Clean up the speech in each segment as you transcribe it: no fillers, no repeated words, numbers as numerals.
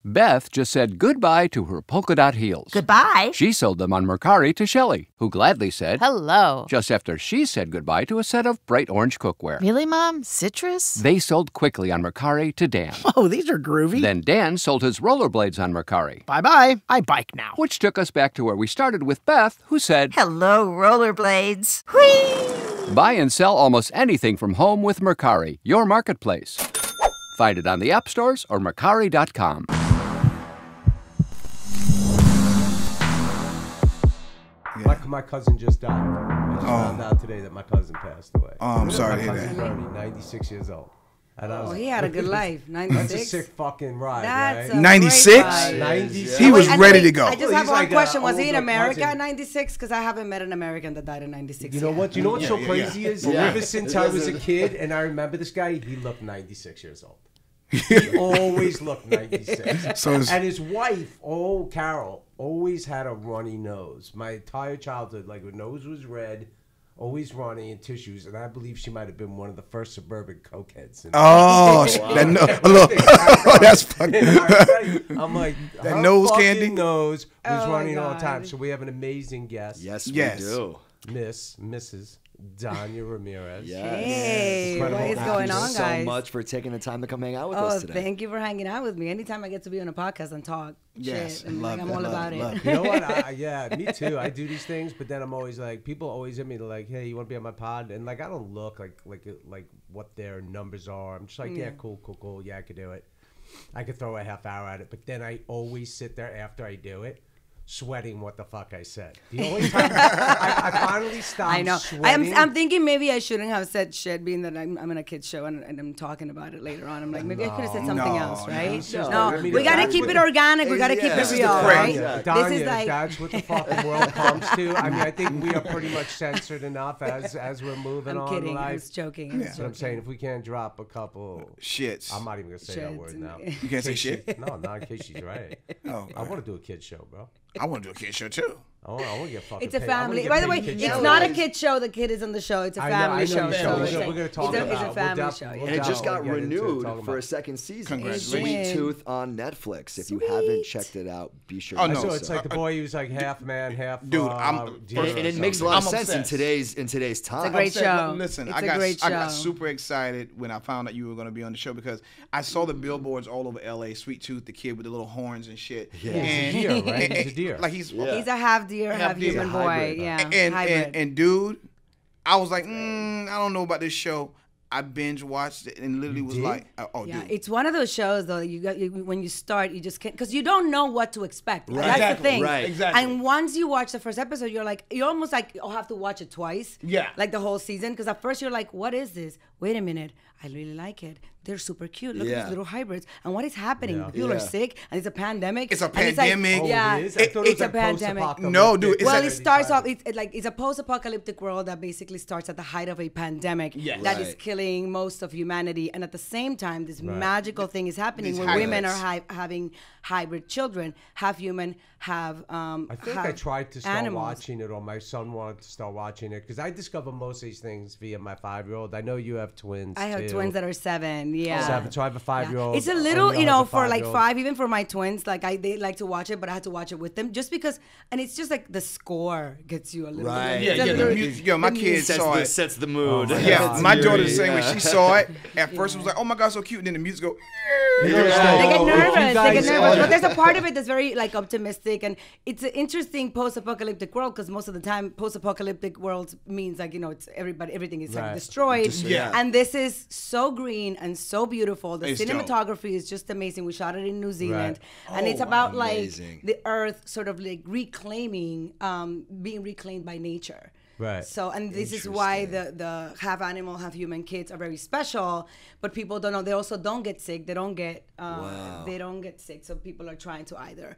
Beth just said goodbye to her polka dot heels. Goodbye? She sold them on Mercari to Shelley, who gladly said hello. Just after she said goodbye to a set of bright orange cookware. Really, Mom? Citrus? They sold quickly on Mercari to Dan. Oh, these are groovy. Then Dan sold his rollerblades on Mercari. Bye-bye. I bike now. Which took us back to where we started with Beth, who said, hello, rollerblades. Whee! Buy and sell almost anything from home with Mercari, your marketplace. Find it on the app stores or Mercari.com. My cousin just died. I just found out today that my cousin passed away. Oh, I'm sorry to hear that. Bernie, 96 years old. And I was he had a good life. 96. That's a sick fucking ride, That's right? 96? 96. He was ready to go. I just have one like question. Was he in older America cousin. at 96? Because I haven't met an American that died in 96. You know what? You know what's so crazy is ever since I was a kid, and I remember this guy, he looked 96 years old. He always looked 96. And his wife, Carol, always had a runny nose. My entire childhood, like her nose was red, always runny, and tissues. And I believe she might have been one of the first suburban cokeheads. Oh, that's funny. I'm like, that her nose fucking candy nose was running all the time. So we have an amazing guest. Yes, we do. Mrs. Dania Ramirez. Yes. Hey, what is going on, guys? Thank you so much for taking the time to come hang out with us today. Thank you for hanging out with me. Anytime I get to be on a podcast and talk shit, I'm all about it. You know what? Yeah, me too. I do these things, but then I'm always like, people always hit me like, hey, you want to be on my pod? And like, I don't look like what their numbers are. I'm just like, yeah, cool. Yeah, I could do it. I could throw a half hour at it, but then I always sit there after I do it, sweating what the fuck I said. The only time I finally stopped. I know. Sweating. I'm thinking maybe I shouldn't have said shit, being that I'm in a kid's show and I'm talking about it later on. I'm like, maybe I could have said something else, right? No, we gotta keep it organic. We gotta keep it real, right? Dania, this is like that's what the fucking world comes to. I mean, I think we are pretty much censored enough as we're moving on. I'm kidding. Life. I was joking. That's what I'm saying. If we can't drop a couple shits, I'm not even gonna say that word now. You can't say shit? No, not in case she's right. Oh, I want to do a kid show, bro. I want to do a kid show too. I want to get fucking It's a paid. family. By the way, it's not a kid show. The kid is on the show. It's a family show. We're going to talk about it. It's a family show. And it just got renewed for a second season. Sweet Tooth on Netflix. If you haven't checked it out, be sure to so it's like the boy who's like half man, half dude. And it makes a lot of sense in today's time. It's a great show. Listen, I got super excited when I found out you were going to be on the show because I saw the billboards all over LA. Sweet Tooth, the kid with the little horns and shit. Yeah, he's a deer, right? He's a deer. Like he's a half deer, half human boy. Yeah, and dude, I was like, I don't know about this show. I binge watched it and literally was like, oh, dude. It's one of those shows though. When you start, you just can't because you don't know what to expect. Right. That's Exactly. the thing. Right. Exactly. And once you watch the first episode, you're almost like you'll have to watch it twice. Yeah. Like the whole season, because at first you're like, what is this? Wait a minute, I really like it. They're super cute. Look at these little hybrids. And what is happening? Yeah. People are sick, and it's a pandemic. It's a pandemic. It's a pandemic. No, dude. It starts off. It's a post-apocalyptic world that basically starts at the height of a pandemic that is killing most of humanity, and at the same time, this magical thing is happening where women are having hybrid children, half human, half I think half I tried to start animals. watching it, or my son wanted to start watching it, because I discover most of these things via my 5-year-old. I know you have twins. I have twins that are 7. Yeah. 7. So I have a 5-year-old. It's a little, for like 5, even for my twins, like they like to watch it, but I had to watch it with them just because, and it's just like the score gets you a little bit. My kids saw it. Sets the mood. My daughter the same way. She saw it. At first it was like, oh my God, so cute. And then the music go. They get nervous. But there's a part of it that's very like optimistic, and it's an interesting post-apocalyptic world because most of the time post-apocalyptic worlds means like it's everything is like destroyed. And this is so green and so beautiful. The cinematography is just amazing. We shot it in New Zealand, and it's about like the earth sort of like reclaiming, being reclaimed by nature. Right. So, and this is why the half animal, half human kids are very special, but people don't know. They also don't get sick. They don't get sick. So people are trying to either,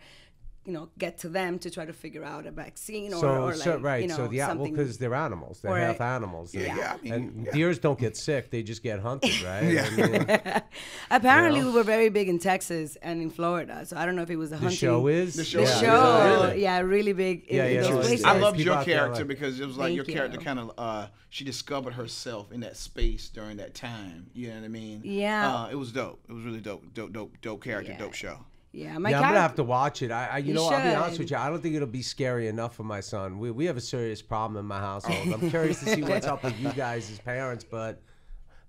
get to them to try to figure out a vaccine or something. Because they're animals. They're half animals. And deers don't get sick. They just get hunted, right? Apparently, we were very big in Texas and in Florida. So I don't know if it was a hunting. The show is? The show. Yeah, really big in those places. I loved your character because it was like your character kind of, she discovered herself in that space during that time. You know what I mean? Yeah. It was dope. It was really dope. Dope character, dope show. Yeah, I'm gonna have to watch it. I'll be honest with you. I don't think it'll be scary enough for my son. We have a serious problem in my household. I'm curious to see what's up with you guys as parents, but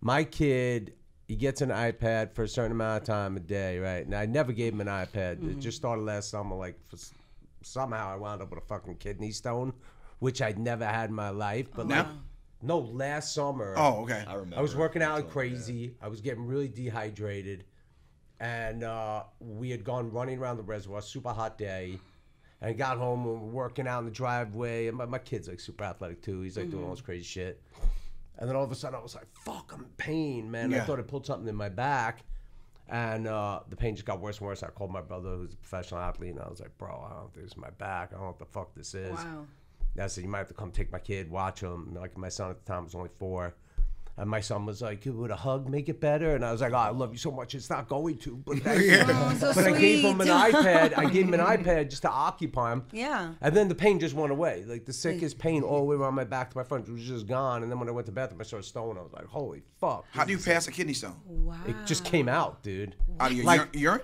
my kid, he gets an iPad for a certain amount of time a day, right? And I never gave him an iPad. It just started last summer. Like somehow I wound up with a fucking kidney stone, which I'd never had in my life. But no, last summer. Oh, okay. I remember. I was working out like crazy. I was getting really dehydrated. And we had gone running around the reservoir, super hot day. And I got home and we were working out in the driveway. And my kid's like super athletic too. He's like doing all this crazy shit. And then all of a sudden I was like, fuck, I'm in pain, man. I thought I pulled something in my back. And the pain just got worse and worse. I called my brother, who's a professional athlete, and I was like, bro, I don't think this is my back. I don't know what the fuck this is. Wow. And I said, you might have to come take my kid, watch him. Like, my son at the time was only 4. And my son was like, would a hug make it better? And I was like, oh, I love you so much. It's not going to. But thank you. So but sweet. I gave him an iPad. I gave him an iPad just to occupy him. Yeah. And then the pain just went away. Like the sickest pain all the way around my back to my front was just gone. And then when I went to the bathroom, I saw a stone. I was like, holy fuck. How do you pass a kidney stone? Wow. It just came out, dude. Out of your urine?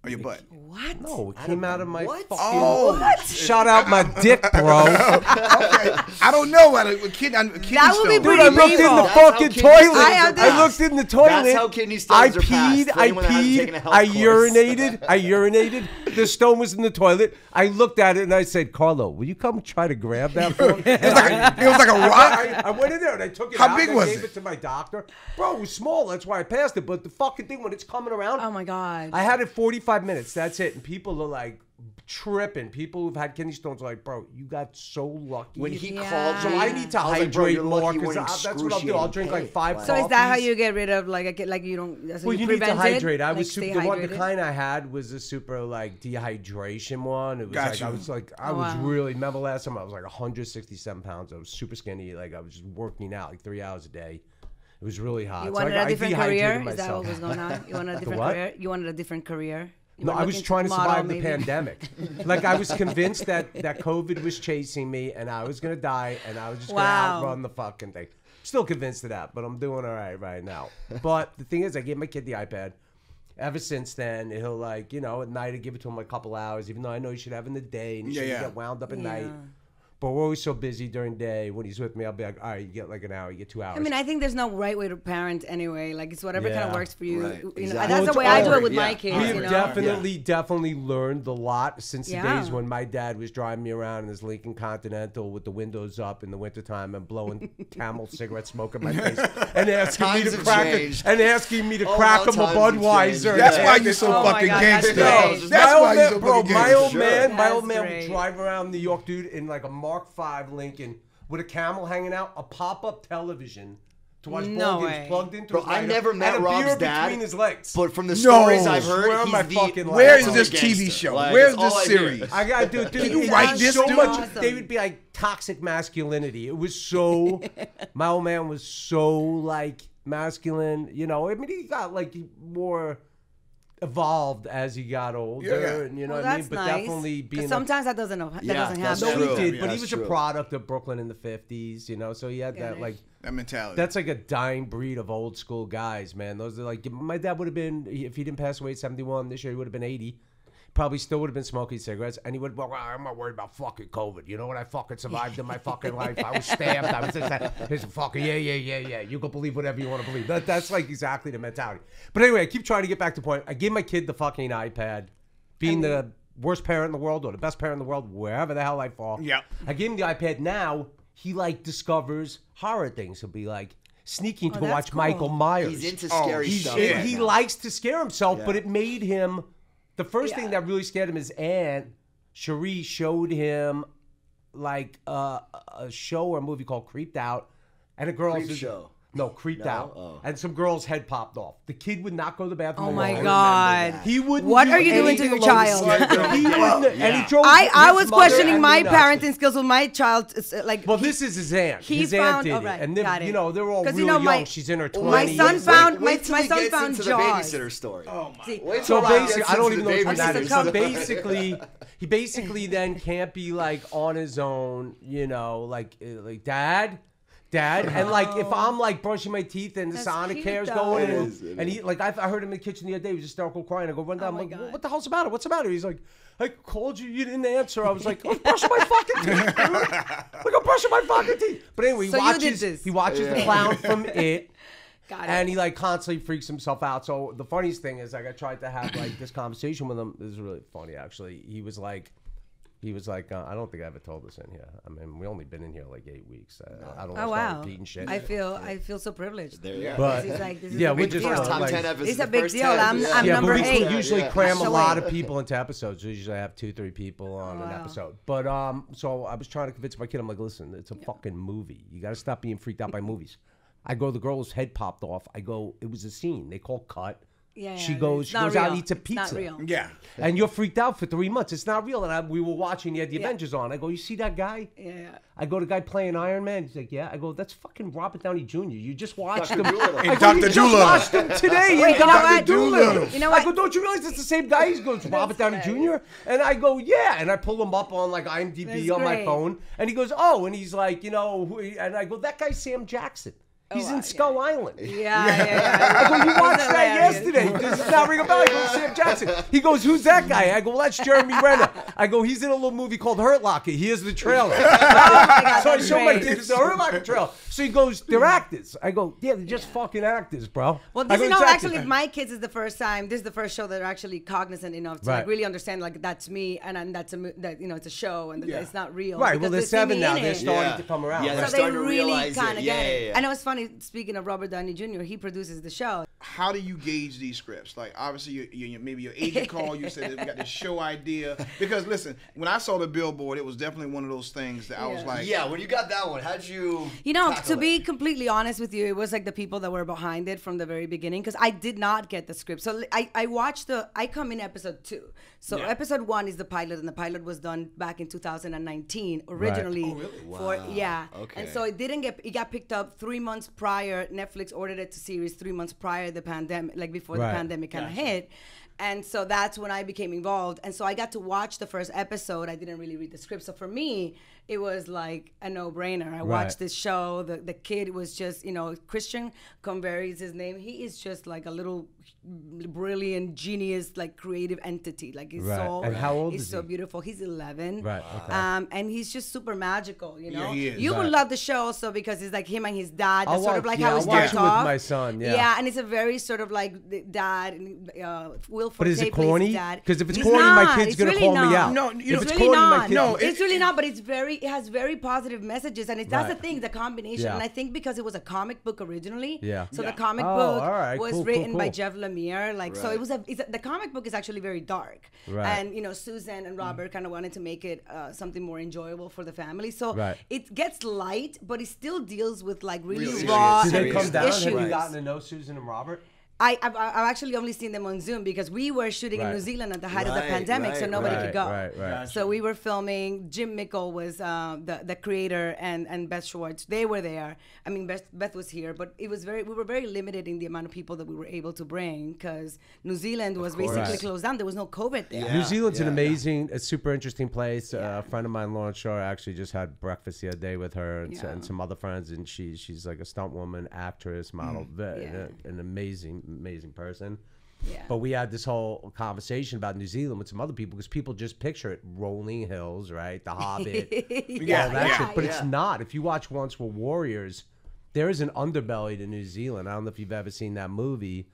Or your butt? What? No, it came out of my fucking... Oh, what? Shout out my dick, bro. Okay. I don't know about a kidney That would be stone. pretty Dude, I looked in the fucking toilet. I looked in the toilet. That's how kidney stones are passed. I urinated. The stone was in the toilet. I looked at it and I said, Carlo, will you come try to grab that for me? It was like a rock? I went in there and I took it How out big and was I gave it? it to my doctor. Bro, it was small. That's why I passed it. But the fucking thing, when it's coming around, Oh my God. I had it 45 minutes. That's it. And people are like tripping. People who've had kidney stones are like, bro, you got so lucky. When he Yeah. called So me, I need to I was like, bro, hydrate you're more lucky you because weren't that's what I'll do. I'll drink like 5 Wow. So is that how coffees. you get rid of like you don't? That's how Well, you need to prevent hydrate. it? I Like, was stay super. The hydrated? kind I had was a super like dehydration one. It was Got like you. I was wow. really. Remember last time I was like 167 pounds. I was super skinny. Like I was just working out like 3 hours a day. It was really hot. You So wanted I a different dehydrated career? Is myself. that what was going on? You wanted a different what? career? You wanted a different career? You No, were I was looking trying to model, survive the maybe? pandemic. Like I was convinced that COVID was chasing me and I was gonna die and I was just Wow. gonna outrun the fucking thing. Still convinced of that, but I'm doing all right now. But the thing is, I gave my kid the iPad. Ever since then, he'll like, at night I give it to him like a couple hours, even though I know he should have in the day and he shouldn't get wound up at night. But we're always so busy during the day. When he's with me, I'll be like, all right, you get like an hour, you get 2 hours. I mean, I think there's no right way to parent anyway. Like it's whatever kind of works for you. Right. You know, Exactly. that's the way I do it with my kids. We you have know? definitely learned a lot since the Yeah. days when my dad was driving me around in his Lincoln Continental with the windows up in the wintertime and blowing Camel cigarette smoke in my face and asking me Times to have crack changed. him a Oh, crack how him a times have Budweiser. changed. That's and why asking- you're so Oh my fucking God, that's gangster. great. That's my why old you're man, so bro, fucking my gangster. old man That's would great. drive around New York, dude, in like a Mark V Lincoln with a Camel hanging out, a pop-up television to watch No ball games way. plugged into Bro, his I lighter, never met and a Rob's beer dad, between his legs. But from the stories I've Swear heard, on he's my the fucking life. Where is ultimate this TV gangster. show? Like, Where's that's all this I hear. series? I got dude. Can you it write was this, so dude? much. Awesome. They would be like toxic masculinity. It was so. My old man was so like masculine. I mean, he got like more evolved as he got older, and you know Well, what I mean. that's but nice. definitely 'Cause being sometimes that doesn't that's happen. no, true. he did, Yeah, but he that's was true. a product of Brooklyn in the '50s. So he had that it. like. That mentality. That's like a dying breed of old school guys, man. Those are like my dad would have been, if he didn't pass away at 71 this year, he would have been 80. Probably still would have been smoking cigarettes, and he would. Well, I'm not worried about fucking COVID. You know what? I fucking survived in my fucking life. I was stabbed. I was this fucking yeah. You can believe whatever you want to believe. That's like exactly the mentality. But anyway, I keep trying to get back to the point. I gave my kid the fucking iPad, being the worst parent in the world or the best parent in the world, wherever the hell I fall. Yep. I gave him the iPad. Now he like discovers horror things. He'll be like sneaking to go that's watch cool. Michael Myers. He's into scary stuff. right He now. likes to scare himself, Yeah. but it made him. The first thing that really scared him, his aunt, Cherie, showed him like a show or a movie called Creeped Out. And a girl's Creep show. No, Creeped No? Out. Oh. And some girl's head popped off. The kid would not go to the bathroom Oh my alone. God. He wouldn't. What do are you doing to anything your alone. child? He wouldn't, and he drove I his was mother questioning and my me nuts. parenting skills with my child. Like, Well, this is his aunt. he His aunt found- did oh, it, right, and got it. they're all 'Cause, really you know, young. She's in her 20s. my son found Wait till my he son gets found into the Jaws. babysitter story. Oh my. See, Wait So till Rob basically, gets I don't into even the know what that babysitter is. So story. he basically then can't be like on his own, like Dad, Dad. And like, if I'm like brushing my teeth and the Sonicare is going, and he like, I heard him in the kitchen the other day, he was hysterical crying. I go, run down. I'm like, what the hell's the matter? What's the matter? He's like, I called you, you didn't answer. I was like, I was brushing my fucking teeth, dude. Like, I'm brushing my fucking teeth. But anyway, he watches the clown from It. And he like constantly freaks himself out. So the funniest thing is, like, I tried to have like this conversation with him. This is really funny, actually. He was like, I don't think I ever told this in here. I mean, we only been in here like 8 weeks. I don't want to start repeating shit. I feel so privileged. There you go. But he's like, this is we're just top 10 episodes. It's a big deal. I'm number 8. We usually cram a lot of people into episodes. We usually have 2-3 people on an episode. But so I was trying to convince my kid. I'm like, listen, it's a fucking movie. You got to stop being freaked out by movies. I go, the girl's head popped off. I go, it was a scene. They call cut. She goes out and eats a pizza. It's not real. Yeah. And you're freaked out for 3 months. It's not real. And we were watching, he had the Avengers on. I go, you see that guy? Yeah. I go, the guy playing Iron Man? He's like, yeah. I go, that's fucking Robert Downey Jr. You just watched him. And Dr. You just watched him today. Wait, Dr. Doolittle. You know what? I go, don't you realize it's the same guy? He goes, Robert Downey Jr.? And I go, yeah. And I pull him up on like IMDb on my phone. And he goes, oh. And he's like, you know, and I go, that guy's Sam Jackson. He's in Skull Island. Yeah. I go, you watched that yesterday. This is not ring a bell. I go, Sam Jackson. He goes, who's that guy? I go, well, that's Jeremy Renner. I go, he's in a little movie called Hurt Locker. Here's the trailer. So I show my kids the Hurt Locker trailer. So he goes, they're actors. I go, yeah, they're just fucking actors, bro. Well, this is actually my kids is the first time. This is the first show that are actually cognizant enough to like really understand like that's me and that's that it's a show and it's not real. Right. Well, they're 7 now. They're starting to come around. Yeah, so they really kind of get it. Yeah. And it was funny. Speaking of Robert Downey Jr., he produces the show. How do you gauge these scripts? Like, obviously, maybe your agent called you, said we got this show idea. Because, listen, when I saw the billboard, it was definitely one of those things that I was like... Yeah, when you got that one, how'd you to be completely honest with you, it was like the people that were behind it from the very beginning, because I did not get the script. So I come in episode 2. So episode 1 is the pilot, and the pilot was done back in 2019 originally. Right. Oh, really? Wow. Okay. And so it got picked up 3 months prior. Netflix ordered it to series 3 months prior the pandemic, like before the pandemic kind of hit. And so that's when I became involved. And so I got to watch the first episode. I didn't really read the script. So for me, it was like a no-brainer. I watched this show. The kid was just, Christian Convery is his name. He is just like a little brilliant, genius, like creative entity. Like his soul. And how old is he? So beautiful. He's 11. Right. Okay. And he's just super magical, Yeah, he is. You would love the show also because it's like him and his dad. That's sort of like how I'll it starts watch it with my son. Yeah, and it's a very sort of like the dad. Will But is it Forte plays corny? his dad. Because if it's He's corny, not. my kid's It's gonna really call me not. out. No, if it's really corny, my not. kid. No, it's really not. But it has very positive messages, and that's the thing, the combination. Yeah. And I think because it was a comic book originally, so the comic Oh, book all right. was Cool, written by cool. Jeff Lemire. Like so, it was the comic book is actually very dark, and Susan and Robert kind of wanted to make it something more enjoyable for the family. So it gets light, but it still deals with like really raw Did they come down? issues. Have you gotten to know Susan and Robert? I've actually only seen them on Zoom because we were shooting in New Zealand at the height of the pandemic, so nobody could go. Right. So we were filming. Jim Mickle was the creator, and Beth Schwartz. They were there. I mean, Beth was here, but we were very limited in the amount of people that we were able to bring because New Zealand was basically closed down. There was no COVID there. New Zealand's an amazing, a super interesting place. A friend of mine, Lauren Shaw, actually just had breakfast the other day with her and some other friends, and she's like a stunt woman, actress, model, an amazing person. Yeah. But we had this whole conversation about New Zealand with some other people because people just picture it rolling hills, right? The Hobbit, all that shit. But it's not. If you watch Once Were Warriors, there is an underbelly to New Zealand. I don't know if you've ever seen that movie.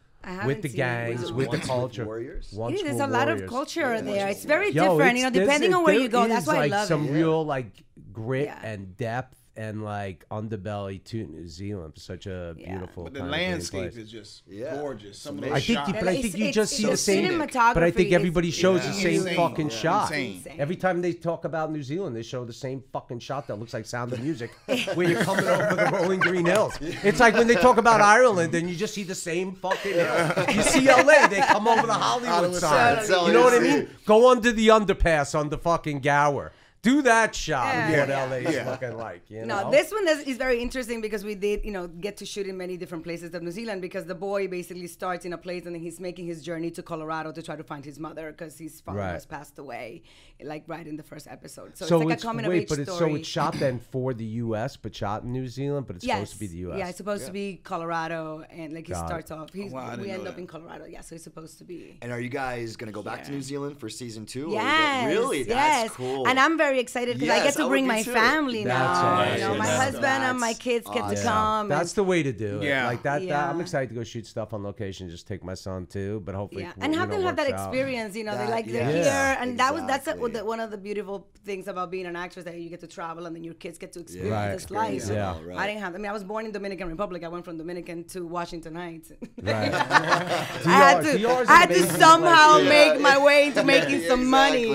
With the gangs, with the culture. There's a lot of culture there. It's very different, depending on where you go. That's why I love it. Some real like grit and depth and like underbelly to New Zealand. Such a beautiful. But the landscape is just gorgeous. Some of those I think you just see the same. But I think everybody shows the same fucking shot. Every time they talk about New Zealand, they show the same fucking shot that looks like Sound of Music, where you're coming over the rolling green hills. It's like when they talk about Ireland, and you just see the same fucking hill. You see LA, they come over the Hollywood side. You know what I mean? Go under the underpass on the fucking Gower. do that shot of what LA is looking like. You know? No, this one is very interesting because we did, get to shoot in many different places of New Zealand because the boy basically starts in a place and then he's making his journey to Colorado to try to find his mother because his father has passed away, like right in the first episode. So it's like a coming of age story. So it's shot then for the U.S., but shot in New Zealand, but it's supposed to be the U.S. Yeah, it's supposed to be Colorado, and like he starts off. We end up in Colorado. Yeah, so it's supposed to be. And are you guys gonna go back to New Zealand for season 2? Yes, really? That's cool. And I'm very excited because I get to bring my family now. Awesome. My husband and my kids get to come. That's the way to do it. Yeah. Like that. I'm excited to go shoot stuff on location. Just take my son too, but hopefully, and have them have that experience. They're here, and that's one of the beautiful things about being an actress, that you get to travel and then your kids get to experience this life. I didn't have. I was born in Dominican Republic. I went from Dominican to Washington Heights. Right. I had to somehow make my way into making some money.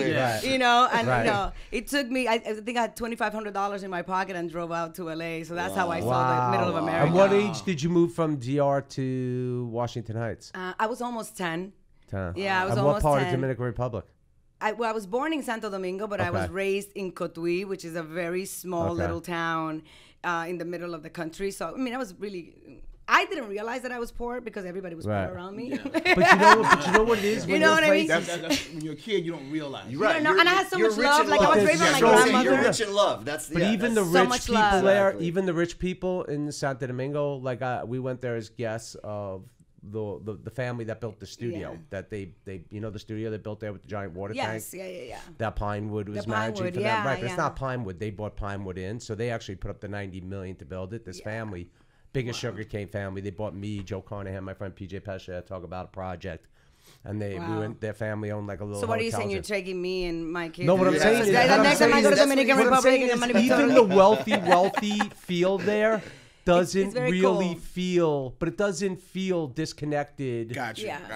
It took me. I think I had $2,500 in my pocket and drove out to LA. So that's how I saw the middle of America. And what age did you move from DR to Washington Heights? I was almost 10. 10. Yeah, I was and almost 10. what part of Dominican Republic? I was born in Santo Domingo, but I was raised in Cotuí, which is a very small little town in the middle of the country. So, I was really... I didn't realize that I was poor because everybody was poor around me. Yeah. but you know what it is? You know what I mean? That's, when you're a kid, you don't realize. You're right. And I had so much love. Like, I was raised by my grandmother. You're rich in love. But even the rich people there, even the rich people in Santo Domingo, like we went there as guests of the family that built the studio. That they the studio they built there with the giant water tank. Yes, That pine wood was magic for them, right? But it's not pine wood. They bought pine wood in, so they actually put up the $90 million to build it. This family. Biggest sugarcane family. They bought me, Joe Carnahan, my friend PJ Pesha, talk about a project, and we went. Their family owned like a little. So what are you saying? You're taking me and my kids? No, what I'm saying is, next time I go to Dominican Republic, even the wealthy field there doesn't really feel, but it doesn't feel disconnected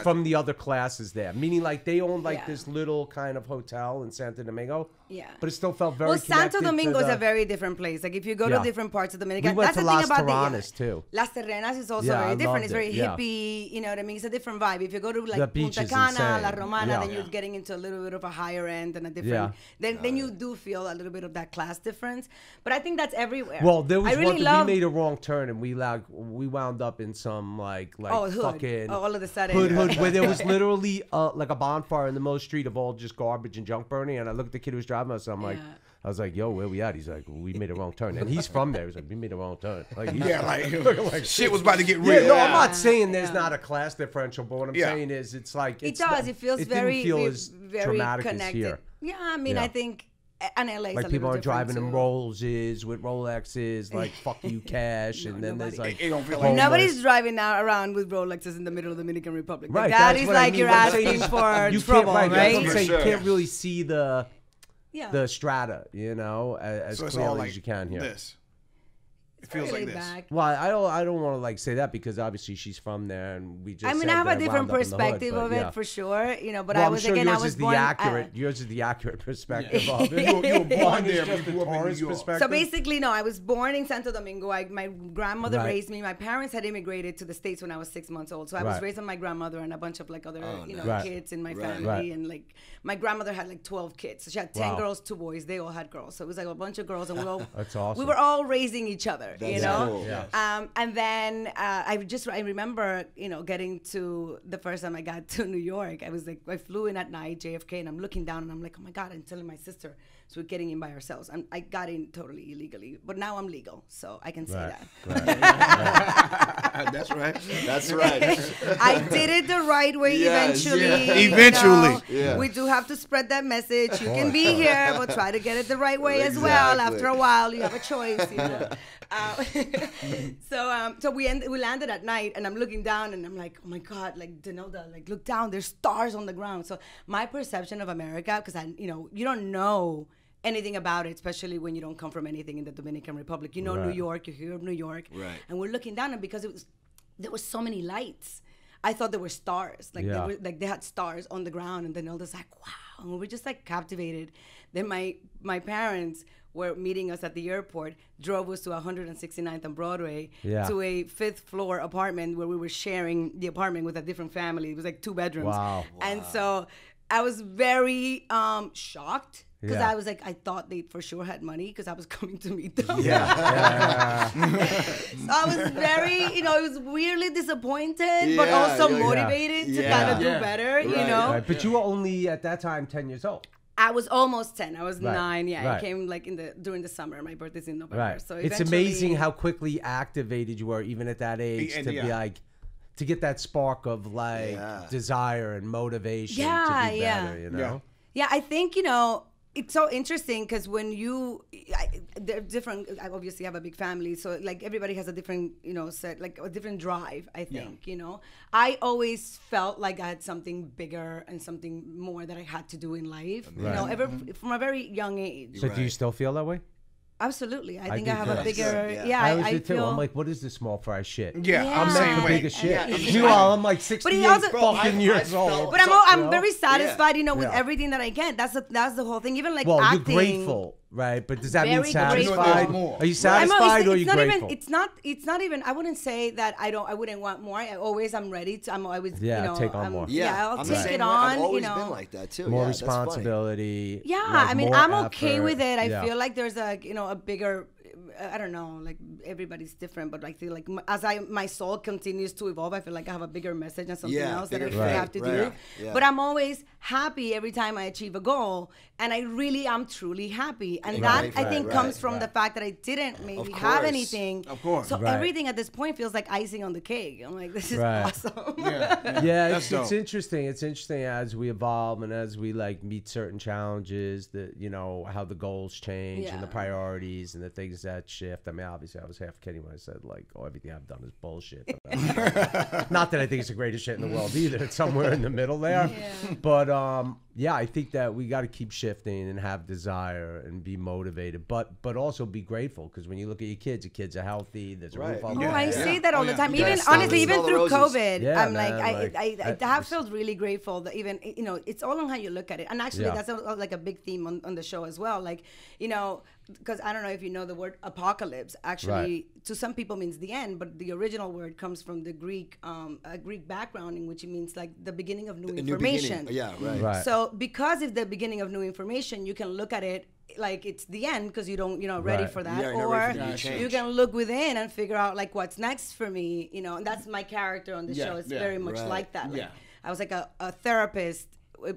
from the other classes there. Meaning, like they own like this little kind of hotel in Santo Domingo. Yeah. But it still felt very connected. Santo Domingo is a very different place. Like if you go to different parts of Dominica, we went that's to the thing Las about Terranas too. Las Terrenas is also very different. It's very hippie. You know what I mean? It's a different vibe. If you go to like Punta Cana, La Romana, then you're getting into a little bit of a higher end and a different. Then you do feel a little bit of that class difference. But I think that's everywhere. Well, there was one thing, we made a wrong turn and we wound up in some like fucking all of a sudden hood where there was literally like a bonfire in the middle of the street of all just garbage and junk burning. And I looked at the kid who was driving us. I was like, yo, where we at? He's like, we made a wrong turn. And he's from there. He's like, we made a wrong turn. Like, like shit was about to get real. Yeah, no, I'm not saying there's not a class differential, but what I'm saying is it's like... It does. It feels very traumatic connected. As here. Yeah, I mean, I think... And LA like people are driving in Rollses with Rolexes, like fuck you cash, and then there's like nobody's driving now around with Rolexes in the middle of the Dominican Republic. Right, that is like you're asking for trouble, right? You can't really see the strata, as so clearly like as you can here. This. It feels like this. Well, I don't want to like say that because obviously she's from there, and we just. I mean, I have a different perspective of it for sure, But I was sure again, yours I was is born. Yours is the accurate perspective of it. You were born there, but you grew up in New York. Perspective. So basically, no, I was born in Santo Domingo. My grandmother raised me. My parents had immigrated to the States when I was 6 months old, so I was raised on my grandmother and a bunch of like other kids in my family, and like my grandmother had like 12 kids. So she had 10 girls, 2 boys. They all had girls, so it was like a bunch of girls, and That's awesome. We were all raising each other, Cool. And then I remember, getting to the first time I got to New York. I flew in at night, JFK, and I'm looking down and I'm like, oh my God, I'm telling my sister. So we're getting in by ourselves. I got in totally illegally, but now I'm legal, so I can say that. Right. That's right. That's right. I did it the right way eventually. Eventually. We do have to spread that message. You can be here, but try to get it the right way as well. After a while, you have a choice. So we landed at night, and I'm looking down, and I'm like, oh my God, like Denilda, like look down, there's stars on the ground. So my perception of America, because you don't know anything about it, especially when you don't come from anything in the Dominican Republic. New York, you hear of New York, and we're looking down, and because there were so many lights, I thought there were stars, they had stars on the ground, and then Denilda's like, wow, and we were just like captivated. Then my parents were meeting us at the airport, drove us to 169th and Broadway to a 5th floor apartment where we were sharing the apartment with a different family. It was like 2 bedrooms. Wow. And so I was very shocked Because I was like, I thought they for sure had money because I was coming to meet them. So I was very, it was weirdly disappointed, but also motivated to kind of do better, you know? Right. But you were only at that time 10 years old. I was almost 10. I was 9. Yeah, I came like during the summer. My birthday's in November. Right. So it's amazing how quickly activated you were, even at that age, to be like, to get that spark of like desire and motivation to be better, you know? Yeah, I think, it's so interesting because when they're different. I obviously have a big family, so like everybody has a different, set, like a different drive. I think, I always felt like I had something bigger and something more that I had to do in life. From a very young age. So do you still feel that way? Absolutely. I think I have a bigger, I feel too. I'm like, what is this small fry shit? I'm saying the biggest shit. Meanwhile, I'm like 68 fucking years old. But I'm very satisfied, with everything that I get. That's the whole thing. Even like acting. You're grateful, right? But does that mean satisfied? Are you satisfied or are you grateful? It's not even. I wouldn't say that I wouldn't want more. I'm ready to. I'm always take on more. I'll take it on. I've always been like that too. More responsibility. Yeah, I mean, I'm okay with it. I feel like there's a bigger. I don't know, like everybody's different, but I feel like as my soul continues to evolve, I feel like I have a bigger message and something else that I have to do. But I'm always happy every time I achieve a goal, and I really am truly happy. And that I think comes from the fact that I didn't maybe have anything. Of course. So everything at this point feels like icing on the cake. I'm like, this is awesome. It's interesting. It's interesting as we evolve and as we like meet certain challenges that, how the goals change and the priorities and the things that shift. I mean, obviously I was half kidding when I said like, everything I've done is bullshit. Not that I think it's the greatest shit in the world either. It's somewhere in the middle there. But I think that we got to keep shifting and have desire and be motivated, but also be grateful, because when you look at your kids are healthy. There's a roof over their head. I say that all the time. Even honestly, even through COVID, I'm I have felt really grateful that even it's all on how you look at it. And actually, that's like a big theme on the show as well. Like because I don't know if you know the word apocalypse. Actually, to some people means the end, but the original word comes from the Greek background, in which it means like the beginning of new information. So because it's the beginning of new information, you can look at it like it's the end because you don't ready for that, or you can look within and figure out like what's next for me, and that's my character on the show. It's very much like that. Like, I was like a therapist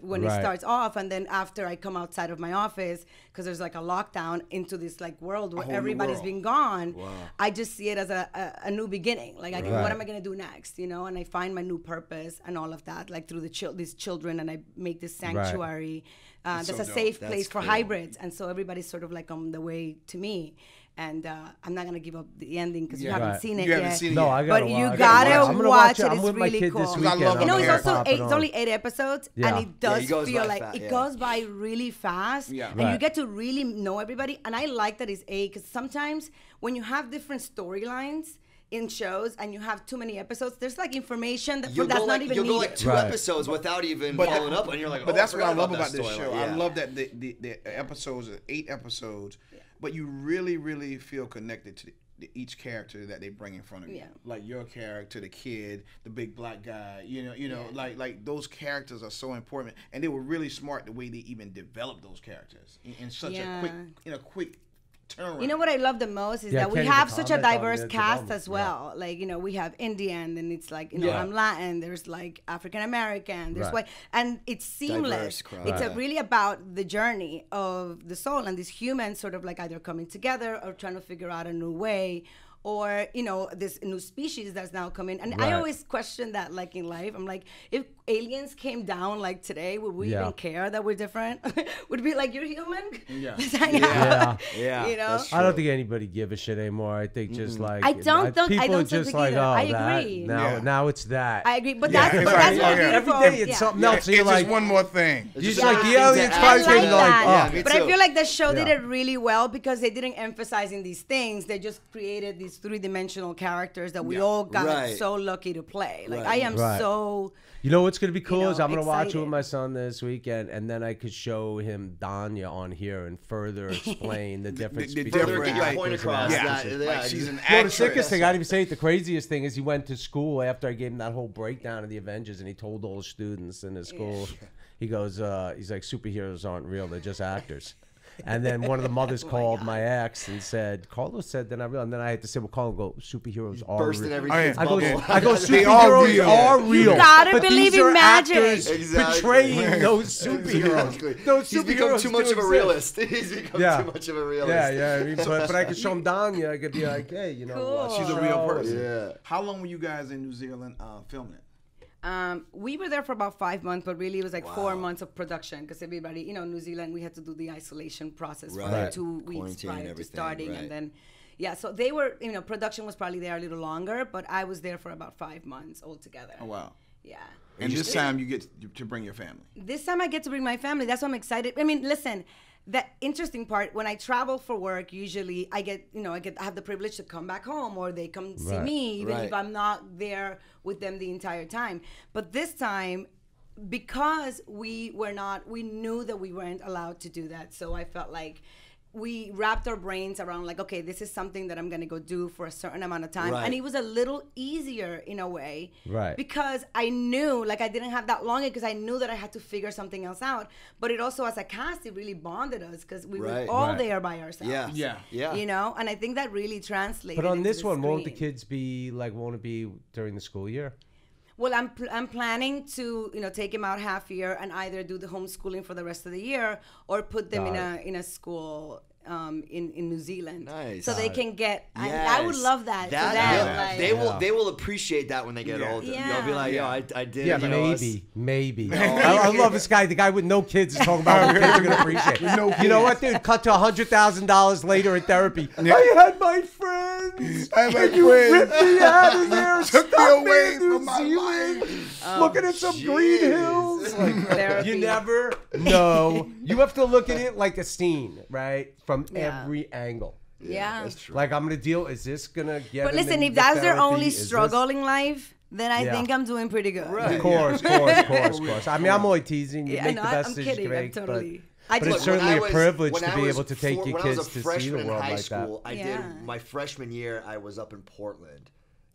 when it starts off, and then after I come outside of my office, because there's like a lockdown into this like world where everybody's been gone, I just see it as a new beginning. Like what am I gonna do next, and I find my new purpose and all of that, like through these children, and I make this sanctuary that's a safe place for hybrids, and so everybody's sort of like on the way to me. And I'm not gonna give up the ending because you haven't seen it yet. No, I gotta but you gotta watch it. I'm It's with my really kid cool. this weekend. It's also it's only 8 episodes, and it does feel like it goes by really fast, and you get to really know everybody. And I like that it's 8 because sometimes when you have different storylines in shows and you have too many episodes, there's like information that's not even needed. You'll go like 2 episodes without even following up, and you're like, but that's what I love about this show. I love that the episodes are 8 episodes. But you really, really feel connected to each character that they bring in front of you. Like your character, the kid, the big black guy. Like those characters are so important, and they were really smart the way they even developed those characters in such a quick turnaround. You know what I love the most is that we have such a diverse cast as well. Like, we have Indian, and it's like, I'm Latin, there's like African American, there's white, and it's seamless. It's really about the journey of the soul and these humans sort of like either coming together or trying to figure out a new way, or this new species that's now coming. And I always question that, like in life, I'm like, if aliens came down like today, would we even care that we're different? Would be like, you're human? Let's hang out. I don't think anybody give a shit anymore. I think just like people are just like, I agree. Now it's that. I agree, but that's what's beautiful. Every day it's something else. So it's you're like, just one more thing. You're just like the aliens probably but I feel like the show did it really well because they didn't emphasize in these things. They just created these 3-dimensional characters that we all got so lucky to play. Like I am so You know what's going to be cool is I'm going to watch it excited. with my son this weekend, and then I could show him Dania on here and further explain the difference between get your point across. She's an No, actress. the sickest thing, I didn't even say it, the craziest thing is he went to school after I gave him that whole breakdown of the Avengers, and he told all the students in his school, he goes, he's like, superheroes aren't real, they're just actors. And then one of the mothers called my ex and said, Carlos said they're not real. And then I had to say, well, call him, go, superheroes are Burst in real. every kid's I bubble. go, superheroes are real. You gotta but believe these in are magic. actors portraying those superheroes. Exactly. Those He's become superheroes too much do of a exist. realist. He's become too much of a realist. Yeah. I mean, but I could show him Dania. I could be like, hey, you know, Cool. She's a real person. Yeah. How long were you guys in New Zealand filming? We were there for about 5 months, but really it was like 4 months of production because everybody, you know, New Zealand, we had to do the isolation process for like 2 weeks Quarantine prior to everything, starting. right. And then, so they were, you know, production was probably there a little longer, but I was there for about 5 months altogether. Oh, wow. Yeah. And this time you get to bring your family. This time I get to bring my family. That's why I'm excited. I mean, listen, the interesting part, when I travel for work, usually I have the privilege to come back home or they come see me, even if I'm not there with them the entire time. But this time, because we knew that we weren't allowed to do that. So I felt like we wrapped our brains around like, okay, this is something that I'm going to go do for a certain amount of time. And it was a little easier in a way. Because I knew, like I didn't have that long because I knew that I had to figure something else out. But it also, as a cast, it really bonded us because we were all there by ourselves. Yeah. You know, and I think that really translated. But on into this the one, won't the screen. kids be like, won't it be during the school year? Well, I'm planning to, you know, take him out half year and either do the homeschooling for the rest of the year or put them in a school in New Zealand. Nice. So they can get. I would love that. For them. Like, they will appreciate that when they get older. They'll be like, yo, I did. Yeah, you know, maybe. I love this guy. The guy with no kids is talking about what kids are gonna appreciate. You know what, dude? Cut to $100,000 later in therapy. I had my friends. I had my You ripped friends. me out of there. Took me stuck away in New from my Zealand, life. looking at some green hills. Like, you never know. You have to look at it like a scene, right? From every angle. Yeah. That's true. Like, I'm gonna deal. Is this gonna get? But them listen, into if that's their therapy? only Is this- struggle in life, then I think I'm doing pretty good. Right. Of course. I mean, I'm only teasing. You make the best I'm decision kidding. you make, I'm totally. but it's Look, certainly when a I was- privilege when to I be was able to take your when I was kids a to see freshman the in world high like school, that. I did my freshman year. I was up in Portland.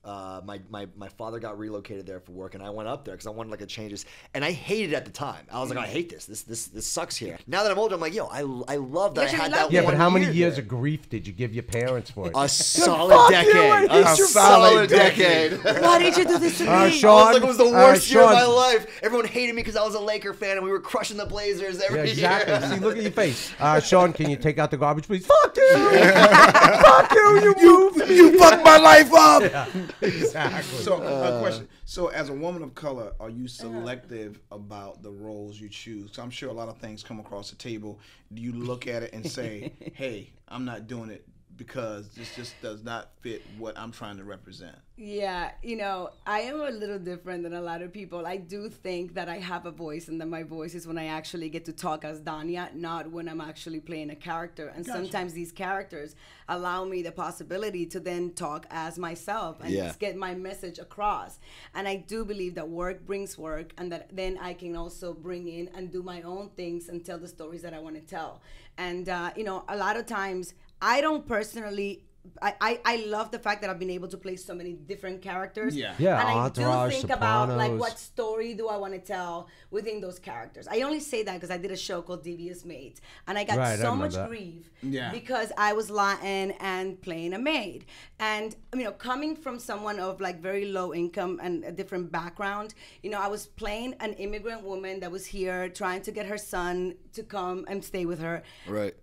My father got relocated there for work, and I went up there because I wanted like a changes. And I hated it at the time. I was like, I hate this. This sucks here. Now that I'm older, I'm like, yo, I love that I had that. Yeah, but how many 1 years there. of grief did you give your parents for it? A solid decade. A solid decade. Why did you do this to me? I was like, it was the worst year of my life. Everyone hated me because I was a Laker fan, and we were crushing the Blazers every year. See, look at your face. Sean, can you take out the garbage, please? Fuck you! Fuck you! You fucked my life up. Yeah, exactly. So, a question. So, as a woman of color, are you selective about the roles you choose? 'Cause I'm sure a lot of things come across the table. Do you look at it and say, hey, I'm not doing it because this just does not fit what I'm trying to represent? Yeah, you know, I am a little different than a lot of people. I do think that I have a voice and that my voice is when I actually get to talk as Dania, not when I'm actually playing a character. And sometimes these characters allow me the possibility to then talk as myself and just get my message across. And I do believe that work brings work and that then I can also bring in and do my own things and tell the stories that I want to tell. And, you know, a lot of times I don't personally... I love the fact that I've been able to play so many different characters. Yeah, and I Entourage, do think about like Sopranos. what story do I want to tell within those characters. I only say that because I did a show called Devious Maids, and I got so much grief because I was Latin and playing a maid. And you know, coming from someone of like very low income and a different background, you know, I was playing an immigrant woman that was here trying to get her son to come and stay with her. Right.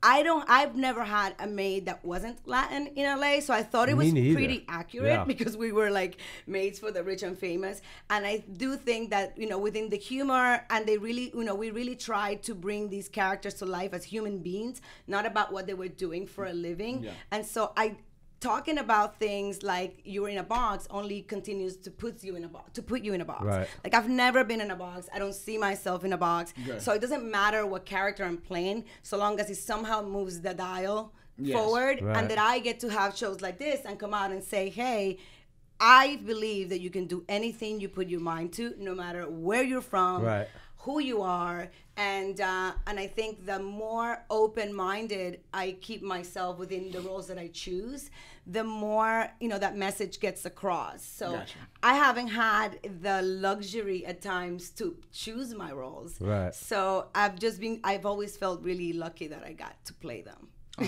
I've never had a maid that wasn't Latin in LA, so I thought it was pretty accurate because we were like maids for the rich and famous. And I do think that, you know, within the humor, and they really, you know, we really tried to bring these characters to life as human beings, not about what they were doing for a living. And so talking about things like you're in a box only continues to put you in a box. Right. Like I've never been in a box. I don't see myself in a box. So it doesn't matter what character I'm playing, so long as it somehow moves the dial forward, and that I get to have shows like this and come out and say, hey, I believe that you can do anything you put your mind to, no matter where you're from, who you are, and I think the more open-minded I keep myself within the roles that I choose, the more that message gets across. So I haven't had the luxury at times to choose my roles. Right. So I've always felt really lucky that I got to play them. Oh,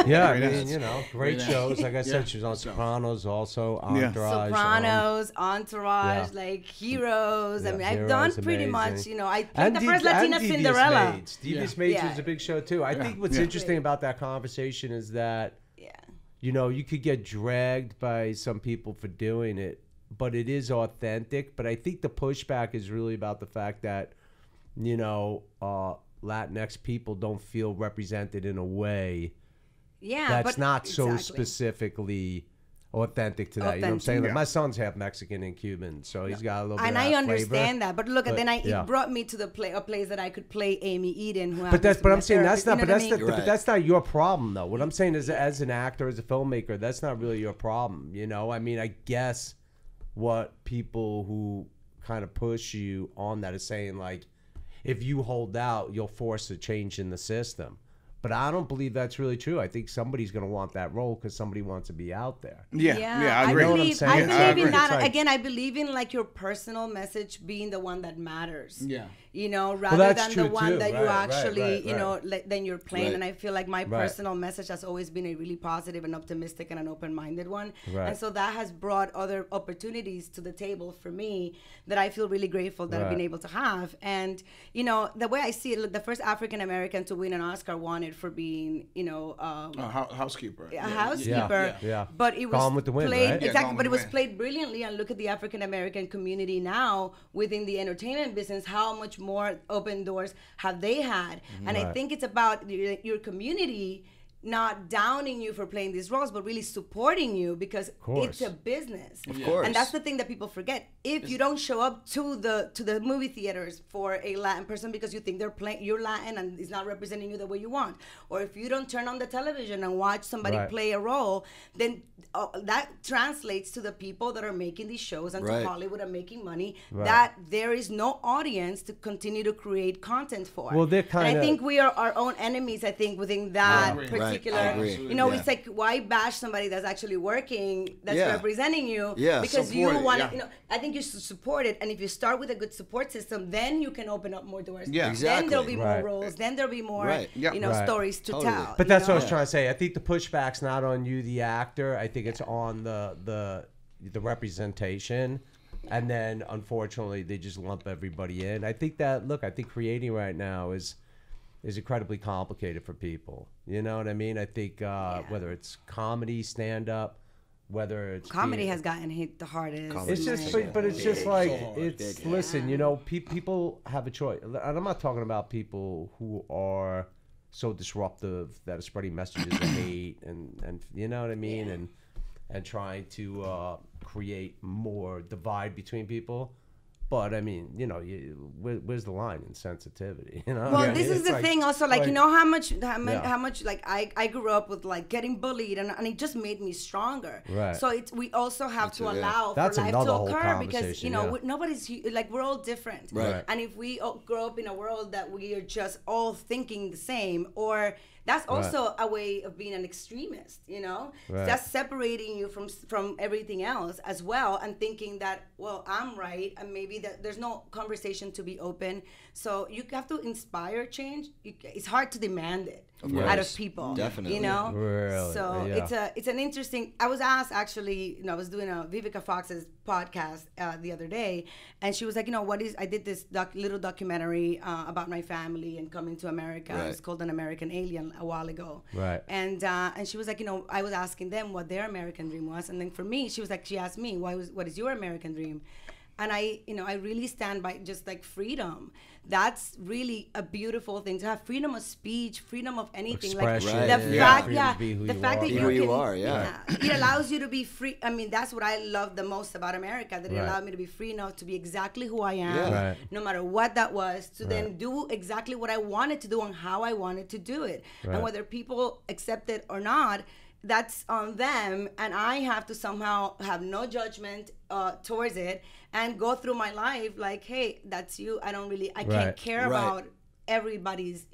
yeah, I mean, great shows. Like I said, she was on Sopranos, also Entourage. Sopranos, Entourage, like Heroes. I mean, I've done pretty much. I played the first Latina Cinderella. Devious Maids was a big show too. I think what's interesting about that conversation is that, you could get dragged by some people for doing it, but it is authentic. But I think the pushback is really about the fact that, Latinx people don't feel represented in a way that's not so specifically authentic to that. You know what I'm saying? Like my son's half Mexican and Cuban, so he's got a little bit of that I understand flavor. that. But look, then it brought me to a place that I could play Amy Eden. Who but I'm saying that's not. But that's not your problem, though. What I'm saying is, as an actor, as a filmmaker, that's not really your problem. I mean, I guess what people who kind of push you on that is saying, like, if you hold out, you'll force a change in the system. But I don't believe that's really true. I think somebody's going to want that role because somebody wants to be out there. Yeah, I agree. I believe in that. Again, I believe in like your personal message being the one that matters. Yeah. Rather than the one that you actually, then you're playing. And I feel like my personal message has always been a really positive and optimistic and an open-minded one. And so that has brought other opportunities to the table for me that I feel really grateful that I've been able to have. And, the way I see it, look, the first African-American to win an Oscar won it for being, a housekeeper. A housekeeper. Yeah. But it was Gone with the Wind, played, right? exactly, but it was played brilliantly. And look at the African-American community now within the entertainment business, how much more open doors have they had. And I think it's about your community not downing you for playing these roles, but really supporting you because it's a business. Of course. And that's the thing that people forget. If you don't show up to the movie theaters for a Latin person because you think you're Latin and it's not representing you the way you want, or if you don't turn on the television and watch somebody play a role, then that translates to the people that are making these shows and to Hollywood and making money that there is no audience to continue to create content for. Well, they're kind of. And I think we are our own enemies. I think within that particular. It's like, why bash somebody that's actually working, that's representing you? Because you want I think you should support it. And if you start with a good support system, then you can open up more doors. Then there'll be more roles. Then there'll be more, stories to tell. But that's what I was trying to say. I think the pushback's not on you, the actor. I think it's on the representation. And then, unfortunately, they just lump everybody in. I think creating right now is incredibly complicated for people. You know what I mean? I think whether it's comedy, stand-up, whether it's comedy has gotten hit the hardest. It's just, but it's just like listen, people have a choice, and I'm not talking about people who are so disruptive that are spreading messages of hate and you know what I mean, and trying to create more divide between people. But I mean, where's the line in sensitivity? Well, this is the thing. Also, like, how much like I grew up with like getting bullied, and it just made me stronger. Right. So we also have to allow for life to occur because nobody's like, we're all different. Right. And if we grow up in a world that we are just all thinking the same, or that's also a way of being an extremist, That's separating you from everything else as well, and thinking that, well, I'm right, and maybe that there's no conversation to be open. So you have to inspire change. It's hard to demand it out of people. Definitely. Really? So it's an interesting. I was asked actually. I was doing a Vivica Fox's podcast the other day, and she was like, I did this little documentary about my family and coming to America. Right. It's called An American Alien a while ago. Right. And she was like, I was asking them what their American dream was, and then for me, she asked me, what is your American dream? And I really stand by just like freedom. That's really a beautiful thing, to have freedom of speech, freedom of anything. Expression. Like the fact, that you are, it allows you to be free. I mean, that's what I love the most about America, that it allowed me to be free enough to be exactly who I am, no matter what that was, to then do exactly what I wanted to do and how I wanted to do it. And whether people accept it or not, that's on them, and I have to somehow have no judgment towards it and go through my life like, hey, that's you. I can't care about everybody's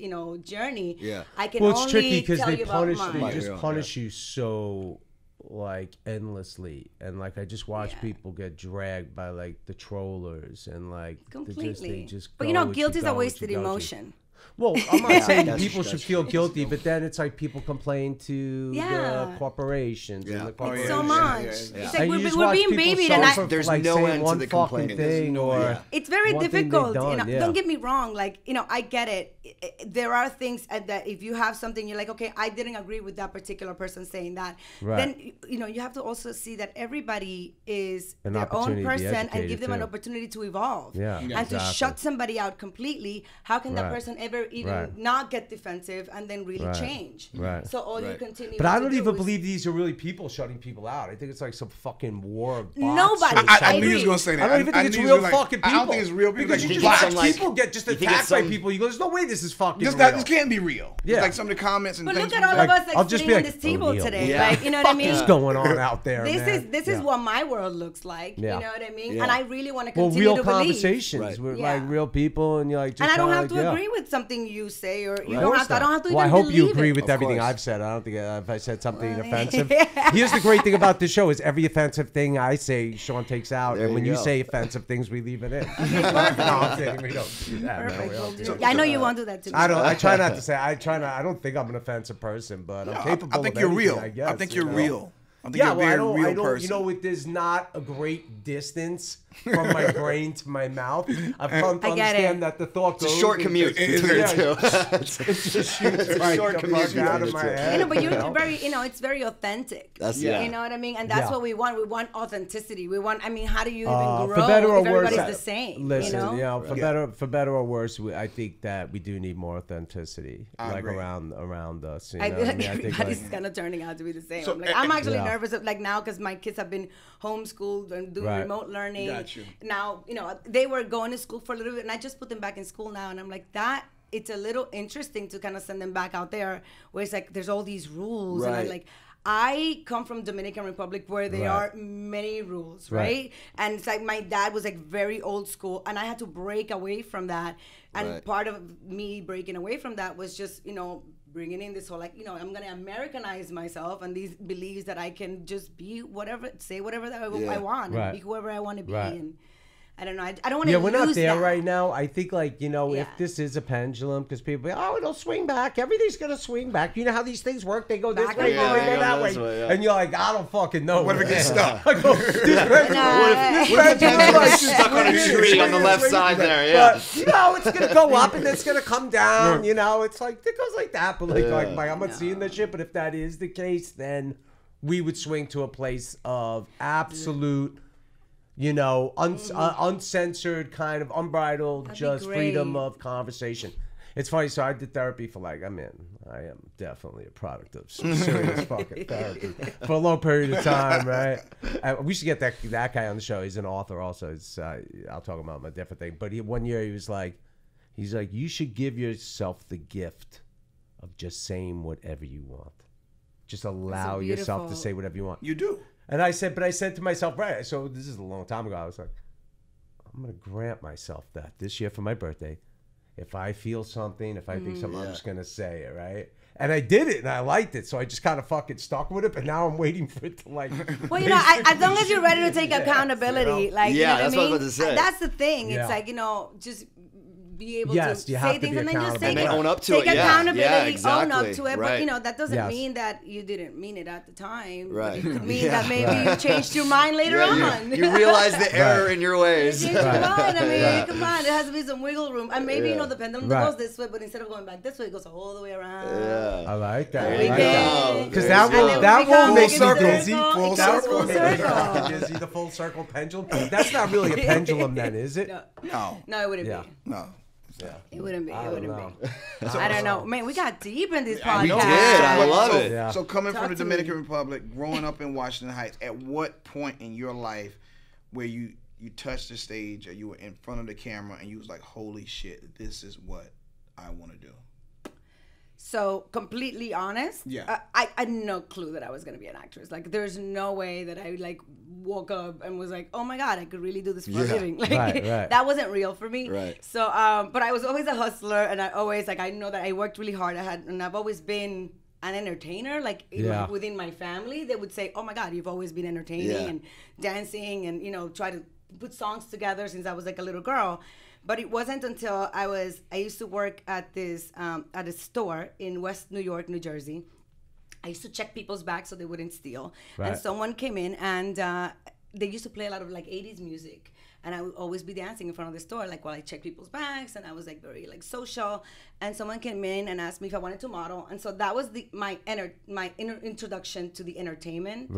journey. I can it's only tricky because tell they you about mine. They just punish you so like endlessly, and like I just watch people get dragged by like the trollers and like completely. They just but guilt is a wasted emotion. Well, I'm not saying people should feel guilty, but then it's like people complain to the corporations and the corporations. So much. It's like we're being babied, and there's no end to the complaining. Thing or it's very difficult. Don't get me wrong. Like I get it. There are things that if you have something, you're like, okay, I didn't agree with that particular person saying that. Then you have to also see that everybody is their own person and give them an opportunity to evolve. And to shut somebody out completely, how can that person ever even not get defensive and then really change? So all you continue. But I don't even believe these are really people shutting people out. I think it's like some fucking war of bots. Nobody. I knew he was gonna say that. I don't even think it's real fucking people. I don't think it's real people. Because you just watch people get just attacked by people. You go, there's no way this is fucking real. This can't be real. Like some of the comments and but things. But look at all of us like sitting on this table today. Like, you know what I mean? What's going on out there? This is what my world looks like. You know what I mean? And I really want to continue real to believe. Conversations with like real people, and you're like, just and I don't have to agree with something you say, or you don't have to. I don't have to even I hope you agree it. with everything I've said. I don't think if I said something offensive. Here's the great thing about this show is every offensive thing I say, Sean takes out, and when you say offensive things, we leave it in. No, I'm kidding. We don't do that. Perfect. I know you won't do that to me. I try not to say. I don't think I'm an offensive person, but I'm capable. I think you're real. I guess. I think you're real. I think yeah, you're a well, real person. There's not a great distance from my brain to my mouth. I've come to understand that the thought goes. It's a short commute between the two. It just shoots a short commute out of my head. But you're very, it's very authentic. You know what I mean? And that's what we want. We want authenticity. We want, how do you even grow for better or if everybody's worse, the same? Listen, for better or worse, I think that we do need more authenticity, around us. I think everybody's kind of turning out to be the same. I'm actually nervous of now because my kids have been homeschooled and doing remote learning. Gotcha. Now, they were going to school for a little bit, and I just put them back in school now, and I'm like, it's a little interesting to kind of send them back out there where it's like there's all these rules, and I'm like, I come from Dominican Republic where there are many rules, right? And it's like my dad was like very old school, and I had to break away from that. And part of me breaking away from that was just, bringing in this whole I'm gonna Americanize myself and these beliefs that I can just be whatever, say whatever that I want, and be whoever I want to be. And I don't know. I don't want to. Yeah, we're not there right now. I think if this is a pendulum, because people, it'll swing back. Everything's gonna swing back. You know how these things work? They go this way, they go that way, and you're like, I don't fucking know. What if it gets stuck? What if the pendulum is stuck on a tree on the left side there? Yeah. But it's gonna go up and it's gonna come down. It's like it goes like that. But I'm not seeing that shit. But if that is the case, then we would swing to a place of absolute. Uncensored, kind of unbridled, just freedom of conversation. It's funny. So I did therapy for I am definitely a product of some serious fucking therapy for a long period of time, right? We should get that guy on the show. He's an author also. I'll talk about him a different thing. But one year he was like, you should give yourself the gift of just saying whatever you want. Just allow yourself to say whatever you want. You do. And I said to myself, right, so this is a long time ago, I was like, I'm going to grant myself that this year for my birthday. If I feel something, if I think something, I'm just going to say it, right? And I did it, and I liked it, so I just kind of fucking stuck with it, but now I'm waiting for it to Well, as long as you're ready to take accountability, that's what I was about to say. That's the thing. It's just be able to say things and then just say and then own up to take it. accountability, Exactly. own up to it. Right. But that doesn't mean that you didn't mean it at the time. Right. It could mean that maybe you changed your mind later on. You realize the error in your ways. You changed your mind. I mean, come on, there has to be some wiggle room. And maybe the pendulum goes this way, but instead of going back this way, it goes all the way around. Yeah. I like that. Because that will make full you dizzy. Full circle. Dizzy, the full circle pendulum. That's not really a pendulum then, is it? No, it wouldn't be. No. Yeah. It wouldn't be. I don't know. Man, we got deep in this podcast. We did. I love it. Yeah. So coming from the Dominican Republic, growing up in Washington Heights, at what point in your life where you touched the stage or you were in front of the camera and you was like, holy shit, this is what I want to do? So completely honest, I had no clue that I was gonna be an actress. Like, there's no way that I like woke up and was like, oh my god, I could really do this for a living. Like, that wasn't real for me. Right. So, but I was always a hustler, and I always I know that I worked really hard. And I've always been an entertainer. Like, within my family, they would say, oh my god, you've always been entertaining and dancing, and try to put songs together since I was like a little girl. But it wasn't until I used to work at this at a store in West New York, New Jersey. I used to check people's bags so they wouldn't steal. And someone came in, and they used to play a lot of like 80s music. And I would always be dancing in front of the store, like while I checked people's bags, and I was like very like social. And someone came in and asked me if I wanted to model, and so that was my introduction to the entertainment,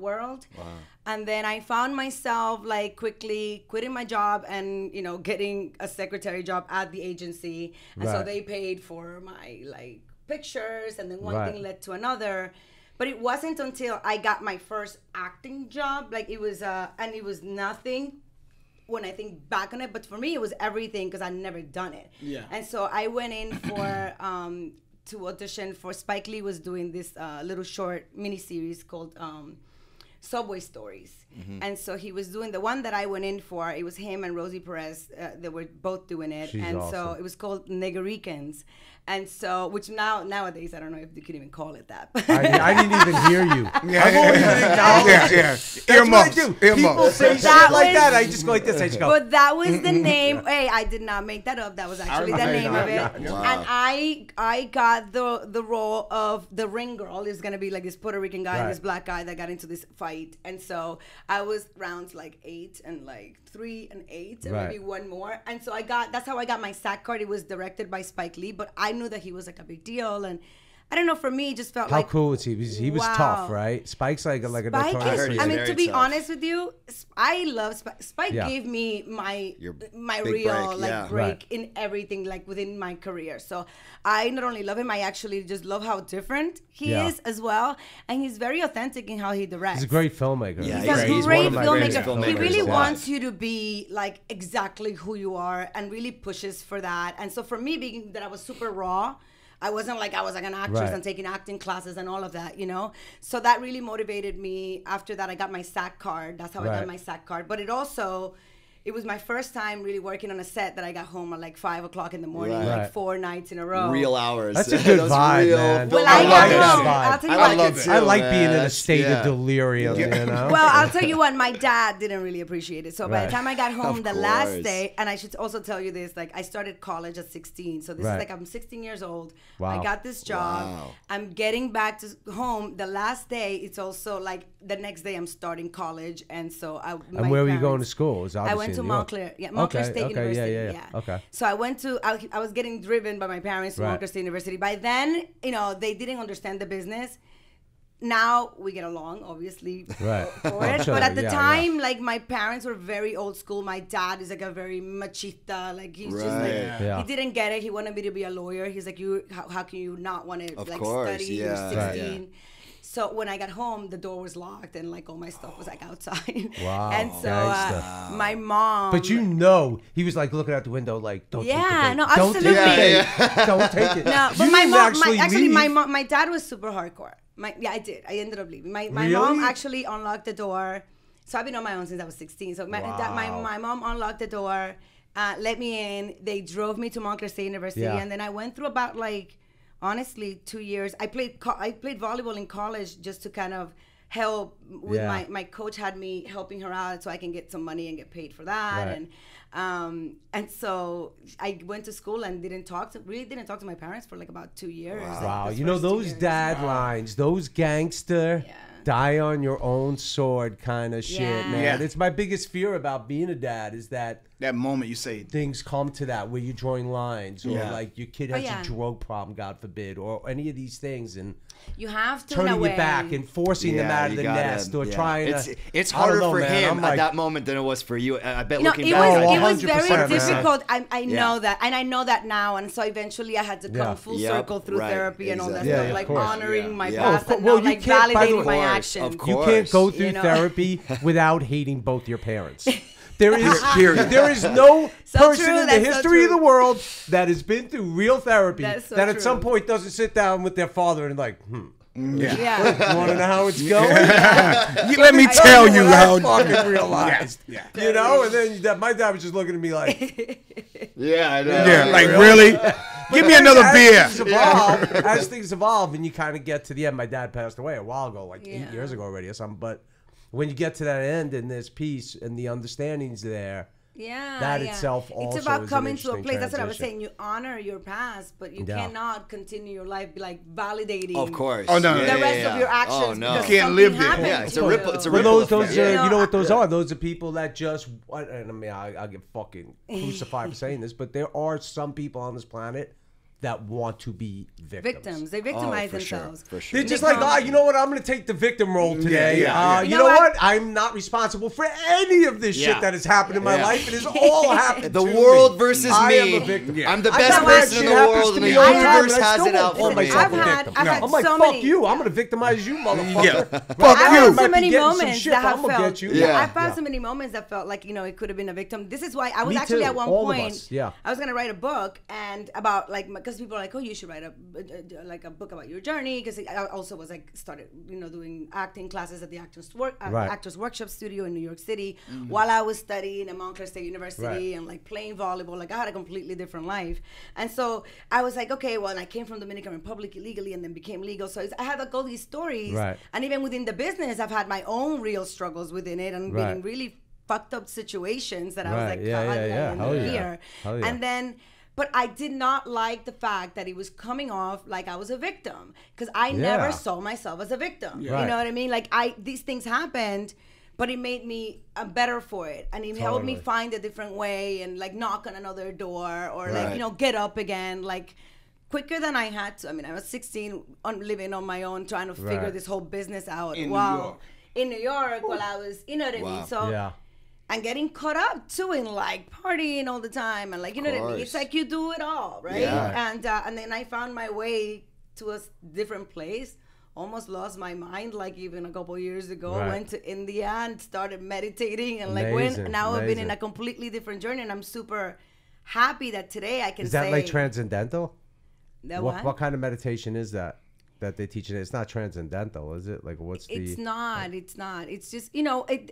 world. Wow. And then I found myself like quickly quitting my job and getting a secretary job at the agency, and so they paid for my like pictures, and then one thing led to another. But it wasn't until I got my first acting job, like it was, and it was nothing when I think back on it, but for me it was everything because I'd never done it. Yeah. And so I went in for to audition for Spike Lee was doing this little short miniseries called Subway Stories. Mm-hmm. And so he was doing the one that I went in for. It was him and Rosie Perez. They were both doing it. She's and awesome. So it was called Negaricans. And so, which nowadays, I don't know if you could even call it that. I didn't even hear you. I've always been acknowledged. Earmuffs. Earmuffs. People say shit like that. I just go like this. I just go. But that was the name. Hey, I did not make that up. That was actually the name of it. Wow. And I got the role of the ring girl. It's gonna be like this Puerto Rican guy and this black guy that got into this fight. And so I was rounds like 8 and like 3 and 8 and maybe one more. And so that's how I got my SAG card. It was directed by Spike Lee, but I knew that he was like a big deal. And I don't know, for me, it just felt how like... How cool was he? He was tough, right? Spike's like a notorious... I mean, to be honest with you, I love Spike. Spike gave me my real break in everything, like within my career. So I not only love him, I actually just love how different he is as well. And he's very authentic in how he directs. He's a great filmmaker. Yeah, he's a great filmmaker. He really wants you to be like exactly who you are and really pushes for that. And so for me, being that I was super raw, I wasn't like I was like an actress and taking acting classes and all of that, So that really motivated me. After that, I got my SAG card. That's how I got my SAG card. But it was my first time really working on a set that I got home at like 5 o'clock in the morning, like 4 nights in a row. Real hours. That's a good vibe, man. Well, I like that vibe. I like being in a state of delirium, Well, I'll tell you what, my dad didn't really appreciate it. So by the time I got home the last day, and I should also tell you this, like I started college at 16. So this is like I'm 16 years old. Wow. I got this job. Wow. I'm getting back to home the last day. It's also like the next day I'm starting college. And so And where were you going to school? I went to Montclair, Montclair State University. Yeah. Okay. So I was getting driven by my parents to Montclair State University. By then, they didn't understand the business. Now we get along, obviously, for it. Sure. But at the time, like my parents were very old school. My dad is like a very machista. Like he's just like he didn't get it. He wanted me to be a lawyer. He's like, how can you not want to study? You're 16. Yeah. So when I got home, the door was locked and like all my stuff was like outside. Wow. And so my mom. But he was like looking out the window like, don't take it. Absolutely. Don't take it. No, but my mom, my dad was super hardcore. I did. I ended up leaving. My mom actually unlocked the door. So I've been on my own since I was 16. So my mom unlocked the door, let me in. They drove me to Montclair State University, and then I went through about like, honestly, 2 years. I played volleyball in college just to kind of help with my coach had me helping her out so I can get some money and get paid for that. And so I went to school and didn't talk to my parents for like about 2 years. Wow. Like those dad lines, those gangster die on your own sword kind of shit, man. Yeah. It's my biggest fear about being a dad is that moment you say things come to that where you're drawing lines or like your kid has a drug problem, God forbid, or any of these things, and you have to turning your back and forcing them out of the nest or trying to. It's harder for him at that moment than it was for you. I bet looking back, it was very difficult. I know that, and I know that now, and so eventually I had to come full circle through therapy and all that stuff, like honoring my past and now like validating my actions. You can't go through therapy without hating both your parents. There is no person in the history of the world that has been through real therapy that at some point doesn't sit down with their father and like, Yeah. You want to know how it's going? Let me tell you how. I fucking realized. You know, and then my dad was just looking at me like, yeah, I know. Yeah, like really? Give me another beer. As things evolve, and you kind of get to the end. My dad passed away a while ago, like 8 years ago already or something. But when you get to that end and there's peace and the understanding's there. Yeah, that itself also it's about is coming an to a place. interesting That's what I was transition. saying. You honor your past, but you cannot continue your life like validating. Of course. Oh no. The rest of your actions. Oh no. because You can't live something there. happened Yeah, it's to a ripple. you. It's a Well, ripple those effect. you know what those are? Those are people that just. And I mean, I'll get fucking crucified for saying this, but there are some people on this planet that want to be victims. They victimize for sure, themselves. for sure. They're just like, you know what? I'm going to take the victim role today. Yeah. You know what? I'm not responsible for any of this shit that has happened in my life. It has all happened The to world me. versus I me. am a victim. I'm the I best know that person in shit the happens world, to and the me all the time, universe and I has still it won't out call for me. myself a I've victim. had I'm like, so fuck many- you. I'm going to victimize you, motherfucker. Yeah. Right? Fuck I you. might So be many getting some moments shit, that but have I'm gonna felt. get you. Yeah. I've found so many moments that felt like it could have been a victim. This is why I was Me actually too. at one All of point. us. Yeah. I was gonna write a book and about like because people are like, oh, you should write a book about your journey, because I also was like started doing acting classes at the Actors Workshop Studio in New York City while I was studying at Montclair State University and like playing volleyball. Like I had a completely different life, and so I was like, okay, well, and I came from Dominican Republic illegally and then became legal. So I had like all these stories, and even within the business, I've had my own real struggles within it and been in really fucked up situations that I was like, here, and then. But I did not like the fact that it was coming off like I was a victim, because I never saw myself as a victim. You know what I mean? Like these things happened, but it made me better for it, and it helped me find a different way and like knock on another door or like get up again like quicker than I had to. I mean, I was 16, living on my own, trying to figure this whole business out. In New York. In New York, while I was, you know what I mean? So. And getting caught up too in like partying all the time and like what I mean. It's like you do it all, right? Yeah. And then I found my way to a different place. Almost lost my mind like even a couple years ago. Went to India and started meditating and like I've been in a completely different journey, and I'm super happy that today I can say. Is that like transcendental? What? What kind of meditation is that they teach it? It's not transcendental, is it? Like what's the? It's not. It's just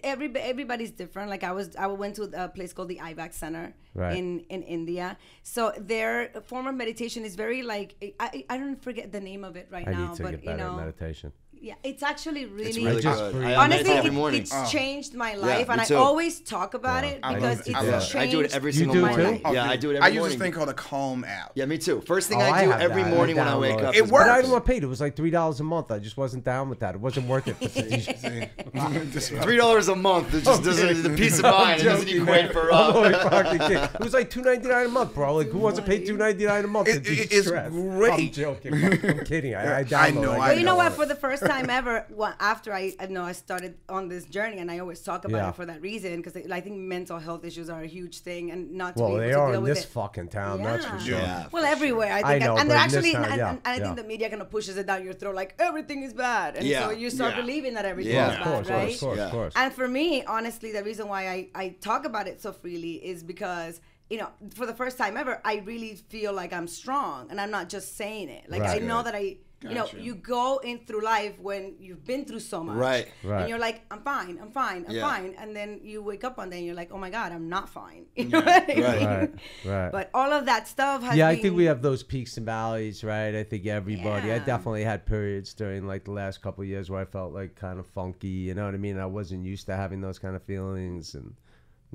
everybody's different. Like I went to a place called the IVAC Center in India. So their form of meditation is very like I don't forget the name of it right now. I need to get better at meditation. Yeah, it's actually really, It's really good. I honestly, meditate every morning. it's changed my life, and I too. always talk about it because it's changed. I do it every single do morning. too? Yeah, I do it I every use morning. this thing called a Calm app. Yeah, me too. First thing I do have every that. morning when I wake up. It is But I works. didn't want to pay it. It was like $3 a month. I just wasn't down with that. It wasn't worth it. $3 a month. It just doesn't. The peace of mind. It doesn't equate for. It was like $2.99 a month, bro. Like who wants to pay $2.99 a month? It's great. I'm joking. I'm kidding. I know. But you know what? For the first time ever, after I started on this journey, and I always talk about it for that reason, because I think mental health issues are a huge thing, and not to be able to deal with this it. fucking town. That's for sure. Yeah. Well, everywhere I think, know, and but they're in this actually, town, and I think the media kind of pushes it down your throat, like everything is bad, and so you start believing that everything is bad, right? Of course. And for me, honestly, the reason why I talk about it so freely is because, for the first time ever, I really feel like I'm strong, and I'm not just saying it. Like I know that you go in through life when you've been through so much, Right. and you're like, I'm fine, I'm fine, and then you wake up one day and you're like, oh my God, I'm not fine. You know what I mean? Right. But all of that stuff has I think we have those peaks and valleys, right? I think everybody. I Yeah. definitely had periods during like the last couple of years where I felt like kind of funky. You know what I mean? I wasn't used to having those kind of feelings, and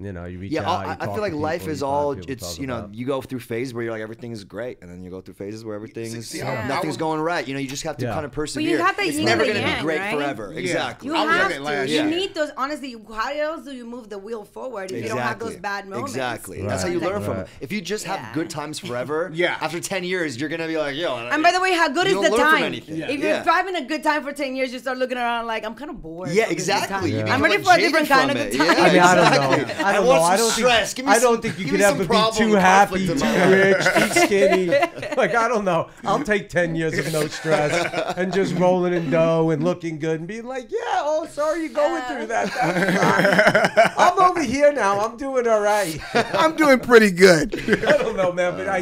you reach out. I feel like life is all. It's you go through phases where you're like everything is great, and then you go through phases where everything's nothing's going right. You just have to kind of persevere. But you have that it's yin never and going to be yang, great right? forever. Yeah. Exactly. You I was have like that last to. year. You need those. Honestly, how else do you move the wheel forward if you don't have those bad moments? Exactly. That's how you learn from them. If you just have good times forever, after 10 years, you're going to be like, yo. And by the way, how good is the time? If Yeah. you're having a good time for 10 years, you start looking around like, I'm kind of bored. Yeah, exactly. I'm ready for a different kind of good time. I mean, I don't know. I don't want know. some stress. Give me I don't some- think you give could me some ever be problem too and happy, conflict too in my rich, too skinny. Like, I don't know. I'll take 10 years of no stress and just rolling in dough and looking good and being like, yeah, oh, sorry you're going through that. That's fine. I'm over here now. I'm doing all right. I'm doing pretty good. I don't know, man, but I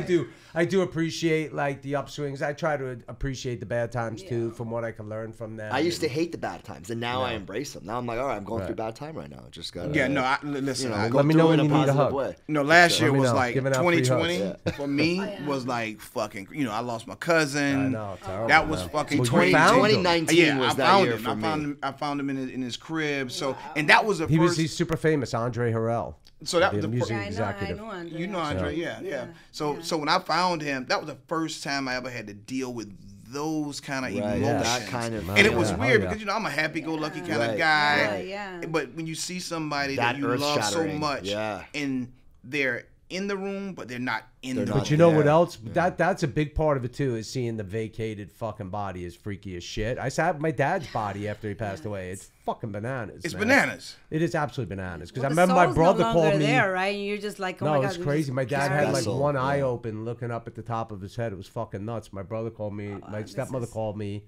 do appreciate like the upswings. I try to appreciate the bad times too, from what I can learn from them. I used to hate the bad times, and now I embrace them. Now I'm like, all right, I'm going through a bad time right now. Just gotta. Yeah, no, listen. You know, I let me know when you need a hug. way. No, last year Let me was know. like Giving out free 2020 hugs. for me was like fucking. You know, I lost my cousin. I know, terrible, that was man. fucking Well, you 2020. found him. 2019 Yeah, was I that found year him. for me. I found him in his crib. So, and that was the first. He's super famous, Andre Harrell. So that was the the music I executive. know Andre. You know Andre, yeah. So when I found him, that was the first time I ever had to deal with those kind of emotions. That kind of. And it was Yeah. weird Oh, yeah. because I'm a happy-go-lucky kind of Right. guy. Yeah. But when you see somebody That that you love so earth-shattering. much, Yeah. and they're in the room, but they're not in the room. But you know what else? That's a big part of it too. Is seeing the vacated fucking body is freaky as shit. I saw my dad's body after he passed away. It's fucking bananas. It's man. bananas. It is absolutely bananas. Because Well, I the remember my soul's brother no called longer me. there, right? And you're just like, oh No, my God. it's crazy. My dad had like Vessel, one yeah. eye open, looking up at the top of his head. It was fucking nuts. My brother called me. My stepmother called me,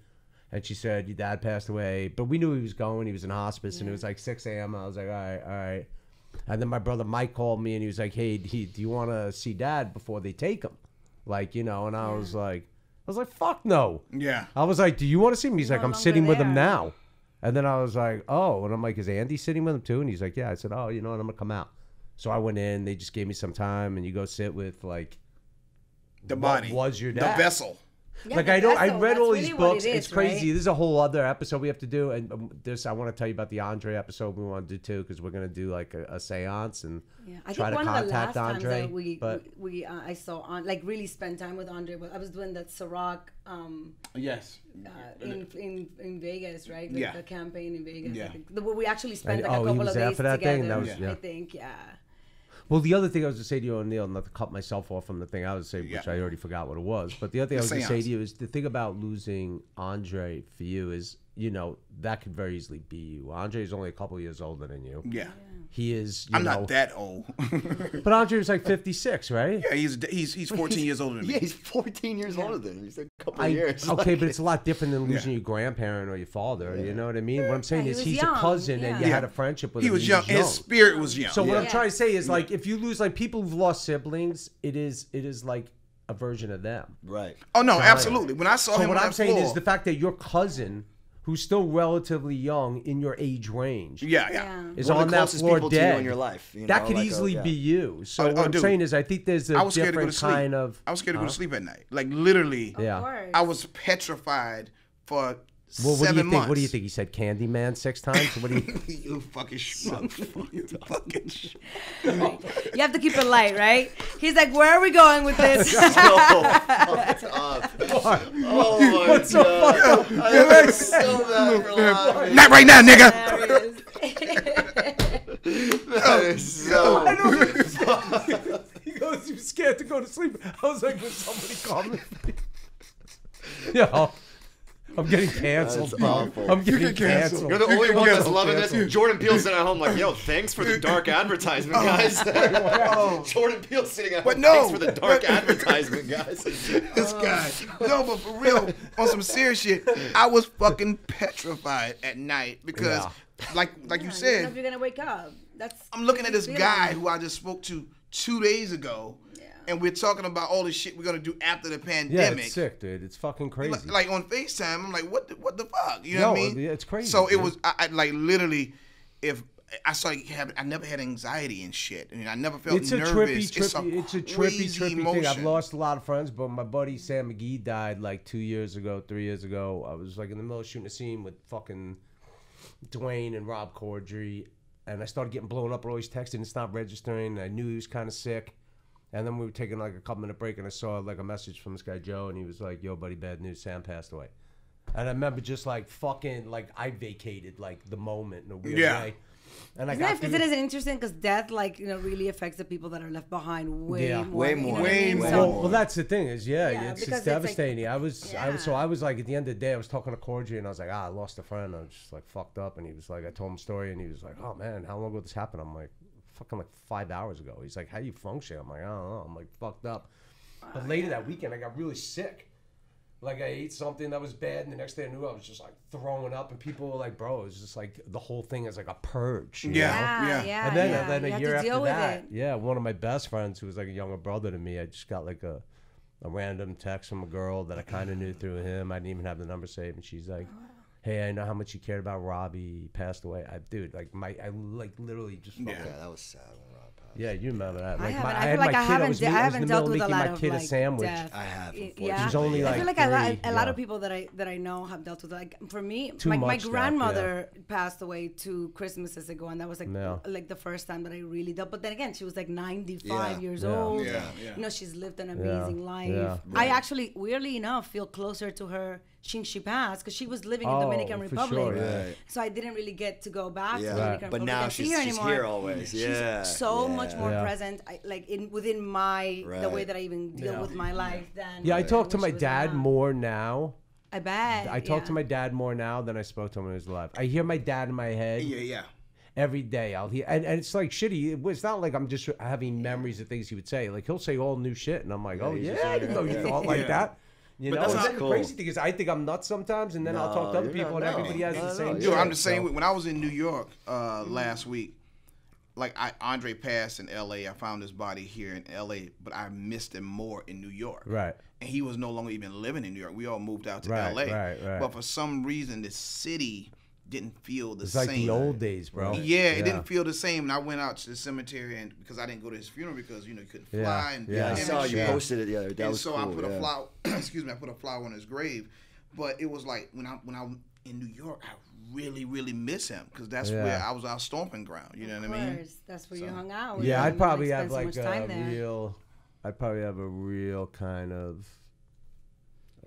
and she said, "Your dad passed away." But we knew he was going. He was in hospice, and it was like 6 a.m. I was like, all right. And then my brother Mike called me, and he was like, "Hey, do you want to see Dad before they take him?" Like, you know. And I was like, "Fuck no." Yeah. I was like, "Do you want to see him?" He's like, No "I'm longer sitting with him there. now." And then I was like, "Oh," and I'm like, "Is Andy sitting with him too?" And he's like, "Yeah." I said, "Oh, you know what? I'm gonna come out." So I went in. They just gave me some time, and you go sit with like The what body. was your The dad? vessel. Yeah, Like the I vessel, read that's all these really what books. it It's is, crazy. right? This is a whole other episode we have to do, and I want to tell you about the Andre episode we want to do too, because we're gonna do like a séance and I try think to one of the contact last Andre. times that but I saw on like really spent time with Andre. I was doing that Ciroc Yes. in Vegas, right? Yeah. The campaign in Vegas. Yeah. I think. We actually spent like oh, a he couple was of there days for that together. thing? That was- yeah. I think, yeah. well, the other thing I was to say to you, O'Neill, not to cut myself off from the thing I was saying, which Yeah. I already forgot what it was. But the other thing I was going to say Seance. to you is the thing about losing Andre for you is, you know, that could very easily be you. Andre is only a couple of years older than you. Yeah. He is. I'm not that old. But Andre was like 56, right? Yeah, he's 14 years older than me. Yeah, he's 14 years older than me. He's a couple of years. Okay, Like, but it's a lot different than losing your grandparent or your father. You know what I mean? What I'm saying he is was he's young, a cousin and you yeah. had a friendship with He him. was young. His spirit was young. So what I'm Yeah. trying to say is like if you lose like people who've lost siblings, it is like a version of them. Right. Oh no, absolutely. When I saw So him what on I'm that saying floor, is the fact that your cousin, who's still relatively young in your age range, yeah. is One of on the that closest floor people to you dead in your life, you that know, could like, easily yeah. be you. So Oh, what I'm dude. saying is I think there's a I was scared to go to different sleep. kind of. I was scared to go to sleep at night. Like literally, Yeah. Of course. I was petrified for Well, what 7 do you think? months. What do you think? He said Candyman 6 times. What do you? You fucking schmuck. You fucking schmuck. You have to keep it light, right? He's like, where are we going with this? Oh my What's so God. fucked up? I feel so bad for laughing. Not right now, nigga. That is so. He goes, he was scared to go to sleep. I was like, would somebody call me? Yeah, I'm getting canceled. That's awful. I'm getting cancel. canceled. You're the only one that's loving cancel. this. Jordan Peele's sitting at home like, yo, thanks for the dark advertisement, guys. Jordan Peele's sitting at home, But no. thanks for the dark advertisement, guys. This guy. No, but for real, on some serious shit, I was fucking petrified at night because, like you You don't know said, if you're gonna wake up. That's. I'm looking at this feeling. guy who I just spoke to 2 days ago, and we're talking about all the shit we're gonna do after the Yeah, pandemic. it's sick, dude. It's fucking crazy. Like on FaceTime, I'm like, what the fuck? You know what I mean? Yeah, it's crazy. So it dude. was, I like literally, if I started having, I never had anxiety and shit. I mean, I never felt It's a nervous. trippy crazy thing. emotion. I've lost a lot of friends, but my buddy Sam McGee died like 2 years ago, 3 years ago. I was like in the middle of shooting a scene with fucking Dwayne and Rob Corddry, and I started getting blown up. Always texting, it's not registering. And I knew he was kind of sick. And then we were taking like a couple minute break, and I saw like a message from this guy Joe, and he was like, "Yo, buddy, bad news. Sam passed away." And I remember just like fucking like I vacated like the moment in a weird way. And I got Isn't it interesting because death, like, you know, really affects the people that are left behind way more. way you know more. what I Way mean? more. So- Well, that's the thing is, Yeah, it's because it's like- devastating. I was like at the end of the day, I was talking to Corddry, and I was like, I lost a friend. I was just like fucked up, and he was like, I told him a story, and he was like, oh man, how long ago this happened? I'm like, fucking like 5 hours ago. He's like, how you function? I'm like, I don't know. I'm like fucked up. But later that weekend, I got really sick. Like I ate something that was bad, and the next day I knew I was just like throwing up, and people were like, "Bro, it's just like the whole thing is like a purge." You know? Yeah. And then a year after that, one of my best friends, who was like a younger brother to me, I just got like a random text from a girl that I kind of knew through him. I didn't even have the number saved, and she's like, "Hey, I know how much you cared about Robbie. He passed away." I literally just. Yeah, that was sad. Yeah, you remember that. Like I haven't dealt with a lot of like sandwich. Death. I have. Yeah, she's only like I feel like a lot of people that I know have dealt with it. Like for me, my grandmother passed away 2 Christmases ago, and that was like the first time that I really dealt. But then again, she was like 95 years old. Yeah. You know, she's lived an amazing life. Yeah. I actually, weirdly enough, feel closer to her since she passed, because she was living in Dominican Republic. Sure, so I didn't really get to go back to Dominican Republic. But now she's here always. She's so much more present, within my the way that I even deal with my life than. Yeah, I talk to my dad more now. I bet. I talk to my dad more now than I spoke to him when he was alive. I hear my dad in my head. Yeah. Every day I'll hear, and it's like shitty. It's not like I'm just having memories of things he would say. Like he'll say all new shit, and I'm like, I didn't know you thought like that. You know, that's cool. The crazy thing is I think I'm nuts sometimes, and then I'll talk to other people, and everybody has the same. Dude, I'm the same way. When I was in New York last week, like Andre passed in L.A. I found his body here in L.A., but I missed him more in New York. Right. And he was no longer even living in New York. We all moved out to L.A. Right. But for some reason, the city didn't feel the same. It's like the old days, bro. Yeah, it didn't feel the same. And I went out to the cemetery, and because I didn't go to his funeral because you couldn't fly. I saw you posted it the other day. And so cool, I put a flower. Excuse me, I put a flower on his grave. But it was like when I'm in New York, I really, really miss him because that's where I was our stomping ground. You know what I mean? That's where you hung out. Yeah, I'd probably have like I'd probably have a real kind of.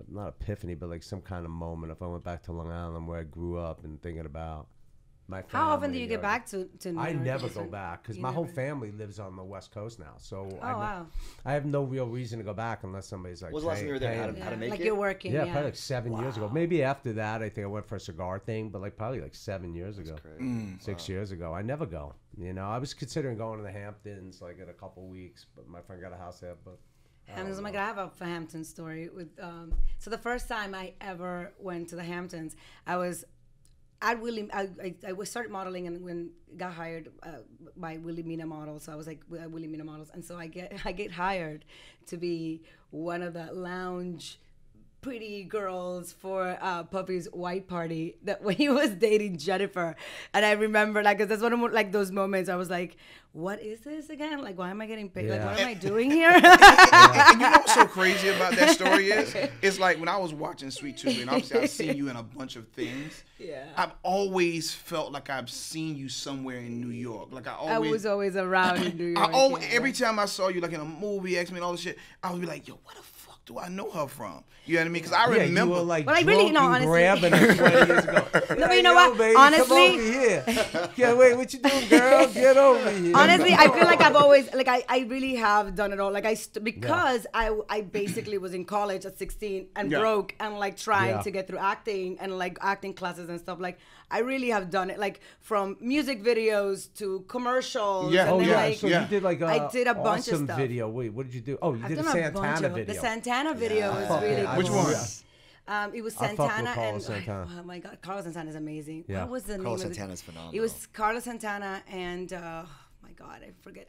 Not epiphany, but like some kind of moment if I went back to Long Island where I grew up and thinking about my family. How often do you get back to New York? I never go back because my whole family lives on the West Coast now. So wow. I have no real reason to go back unless somebody's like, when's the last time you were there? How to make like it? You're working. Yeah, probably like 7 years ago. Maybe after that, I think I went for a cigar thing, but like probably like 7 years ago. 6 years ago. I never go. You know, I was considering going to the Hamptons like in a couple weeks, but my friend got a house there, but. Hamptons. Oh my God, I have a Hamptons story with. So the first time I ever went to the Hamptons, I started modeling and when got hired by Willie Mina Models. So I was like Willie Mina Models, and so I get hired to be one of the lounge pretty girls for Puppy's white party that when he was dating Jennifer. And I remember cause that's one of like those moments I was like, what is this again? Like, why am I getting paid? Like, what am I doing here? And you know what's so crazy about that story is? It's like when I was watching Sweet Tooth, and obviously I've seen you in a bunch of things. Yeah. I've always felt like I've seen you somewhere in New York. Like I was always around in New York. Every time I saw you like in a movie, X-Men, all this shit, I would be like, yo, what the fuck do I know her from? You know what I mean? Because I remember. You were like but I really, no, honestly. Grabbing her 20 years ago. No, but you know what? Baby, honestly. Come over here. Yeah, wait, what you doing, girl? Get over here. Honestly, I feel like I've always, I really have done it all. Like, because I basically was in college at 16 and broke and, like, trying to get through acting and, like, acting classes and stuff. Like, I really have done it, like, from music videos to commercials. Yeah, and so you did, like, I did a bunch of stuff. video. Wait, what did you do? Oh, you did a Santana video. The Santana video was really cool. Which one? It was Santana and Santana. oh my God, Carlos Santana is amazing. Yeah. What was the Carlos name of Santana's phenomenal. It was Carlos Santana and my God,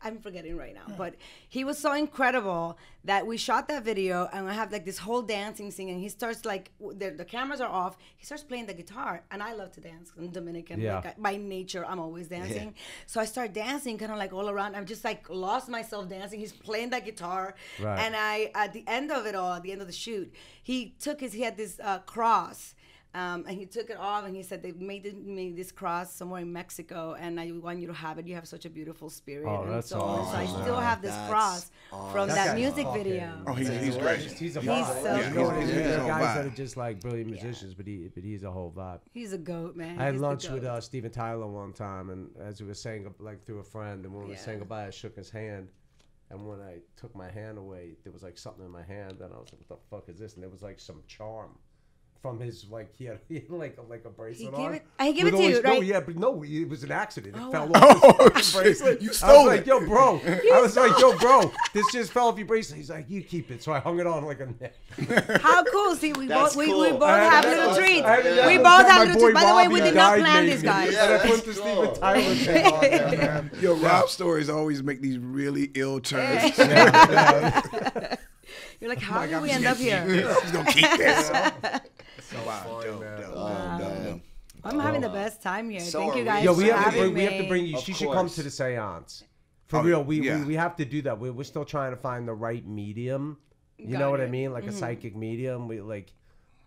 I'm forgetting right now. But he was so incredible that we shot that video and I have like this whole dancing scene and he starts like the cameras are off. He starts playing the guitar and I love to dance. I'm Dominican. Yeah. Like, by nature, I'm always dancing. Yeah. So I start dancing kind of like all around. I'm just like lost myself dancing. He's playing that guitar. Right. And at the end of it all, at the end of the shoot, he had this cross. And he took it off and he said, they made this cross somewhere in Mexico and I want you to have it. You have such a beautiful spirit. Oh, that's awesome. So I still have this cross from that music video. Oh, he's great. He's a He's vibe. so cool. There are guys that are just like brilliant musicians, but he's a whole vibe. He's a goat, man. I had lunch with Steven Tyler one time, and as we were saying, like through a friend, and when we were saying goodbye, I shook his hand. And when I took my hand away, there was like something in my hand, and I was like, what the fuck is this? And there was like some charm from his he had like a bracelet He on. gave it to you, right? No, yeah, but no, it was an accident. It fell Oh, off his shit. bracelet. You I stole was it. like, yo, bro. This just fell off your bracelet. He's like, you keep it. So I hung it on like a neck. How cool! See, we That's both cool. we both have little awesome. treats. Yeah, We my both have boy little treats. By the way, we Robbie did not died plan made this, me. guys. And I put the Steven Tyler thing on there, man. Yo, Rob stories always make these really ill turns. You're like, how did we end up here? He's gonna keep this. Wow, dope, dope. I'm having the best time here. So Thank are you we. guys Yo, for we have having me. to bring you. Of She should come course. to the seance. For Oh, real, yeah. we have to do that. We're still trying to find the right medium. You Got know what I it. mean? Like a psychic medium. We like,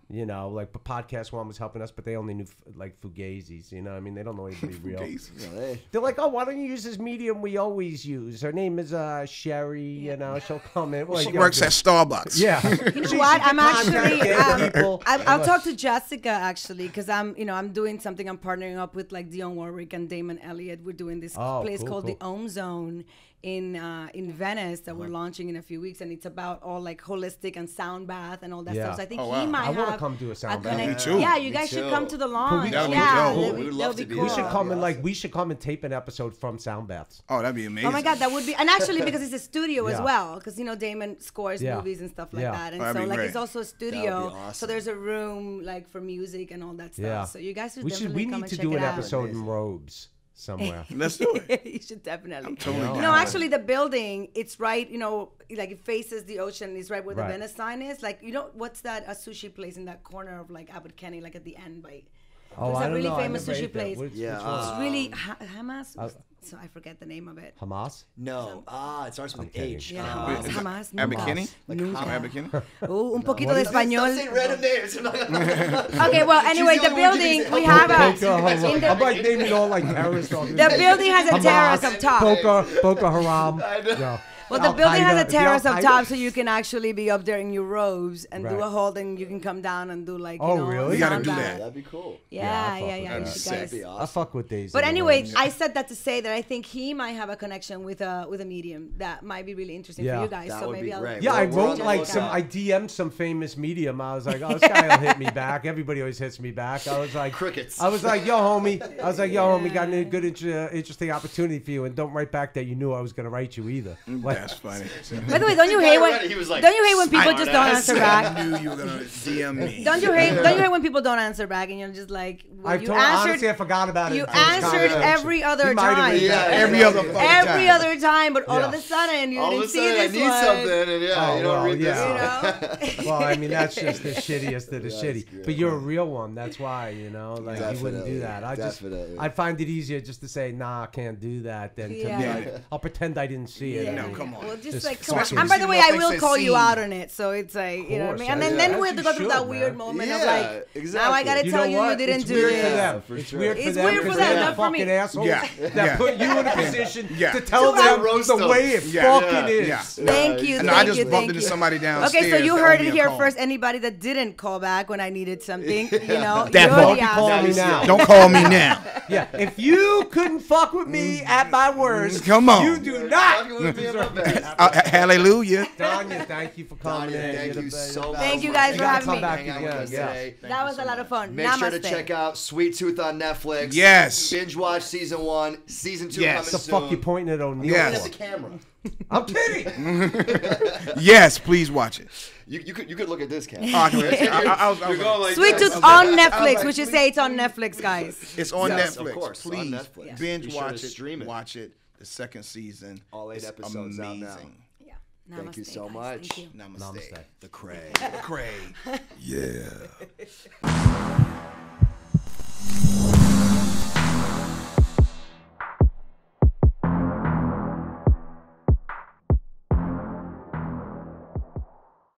you know, like PodcastOne was helping us, but they only knew like fugazis. You know what I mean? They don't know anybody real. They're like, oh, why don't you use this medium we always use? Her name is Sherry. You know, she'll come in. Well, She works at Starbucks. Yeah. You know what? I'm actually. people. I'll talk to Jessica actually because I'm doing something. I'm partnering up with like Dionne Warwick and Damon Elliott. We're doing this place called the Ohm Zone in Venice that we're launching in a few weeks, and it's about all like holistic and sound bath and all that stuff. So I think he might I have. want to come do a sound bath. Me too. Yeah, you guys should come to the launch. That'd be Yeah, dope. We would that love would be to be cool. We should Yeah. come and we should come and tape an episode from sound baths. Oh, that'd be amazing. Oh my God, that would be, and actually because it's a studio as Yeah. well, because Damon scores Yeah. movies and stuff like Yeah. that, and That'd so be like great. it's also a That studio, would be awesome. so there's a room like for music and all that stuff. Yeah. So you guys should We definitely come need and to check do it an out. episode in robes somewhere. Let's do it. You should definitely. Totally down. No, actually, the building, it's right, like it faces the ocean. It's right where the Right. Venice sign is. Like, what's that a sushi place in that corner of like Abbot Kinney, like at the end by. Oh, There's I a don't really know. I famous never sushi ate that. place. Which Yeah. one? It's really Hamas. So I forget the name of it. Hamas? No. It starts with an kidding. H. Yeah, Hamas. Abercrombie? Nunca. Abercrombie? Un poquito de español. Stop saying random names. Okay, well, anyway, the building, we have I'm like naming all like terrorist the building has a terrace up top. Boko Haram. Yeah. Well, the building has a Al-Qaeda. terrace The up Al-Qaeda? top, so you can actually be up there in your robes and do Right. a hold, and you can come down and do like, Oh, really? You gotta sound do bath. that. That'd be cool. Yeah. fuck with You that. should That'd guys. be I awesome. fuck with Daisy. But in the anyway, robes. I said that to say that I think he might have a connection with a medium that might be really interesting Yeah. for you guys. That So would maybe be I'll. great. Yeah, I We're on wrote the like lookout. I DM'd some famous medium. I was like, oh, this guy will hit me back. Everybody always hits me back. I was like, Crickets. I was like, yo, homie. Got a good, interesting opportunity for you. And don't write back that you knew I was going to write you either. Like, That's funny. By the way, don't you hate when? He was like, Don't you hate when people just don't answer I back? knew you were gonna DM me. Don't you hate when people don't answer back and you're just like, well, I you told, answered. honestly, I forgot about it. You until this answered conversation. every other He might have time. been- Yeah, Every other fucking time. Every other time, but all Yeah. of a sudden you all of didn't a see sudden I this need one. something, and Oh, you don't well, read this. yeah. Well, I mean, that's just the shittiest of the shitty. great. But you're a real one. That's why, like, you wouldn't do Definitely, that. definitely. I find it easier just to say, nah, I can't do that than to be Yeah. like, I'll pretend I d't see it. Yeah. I No, mean, come on. Well, just Just like, come on. especially And by when the you way, see I no will place call to you see. out on it. So it's like, you know what I course, mean? And yeah. then As we'll you go through that should, weird man. moment of Yeah, like, exactly. now I got to You tell know you what? didn't It's do weird this. for them. for It's sure. weird for It's them weird for because them, they're not the for me. fucking assholes Yeah. that Yeah. put you in a position Yeah. to tell To them roast the them. way it Yeah. fucking is. Yeah. Thank you. And thank I just you, bumped thank into you. somebody downstairs. Okay, so you that heard owed me it a here call. first. Anybody that didn't call back when I needed something, That you part. already Don't call me asked. now. Don't call me now. Yeah, if you couldn't fuck with me at my worst, Come on. you do not. Fucking with me in my bed. Hallelujah. Dania, thank you for coming in. Thank You're you the so best. much. Thank you guys You for gotta having come me. back Hang out again. with us Yeah. today. That was a lot of fun. Make sure to Namaste. check out Sweet Tooth on Netflix. Yes. Binge watch season 1, season 2 Yes. coming What the soon. fuck you pointing at O'Neal Yes. Look at for? the camera. I'm kidding. Yes, please watch it. You could look at this camera. Oh, I can- I was- You're going like Sweet this. Tooth on Netflix. We should say it's on Netflix, guys. It's on Yes, Netflix. of course, on Please Netflix. binge Be sure watch to it. stream it. Watch it. The second season. All 8 is episodes out now. amazing. Yeah. Thank you Namaste, so guys. much. Thank you. Namaste. Namaste. The Cray. The Cray. Yeah.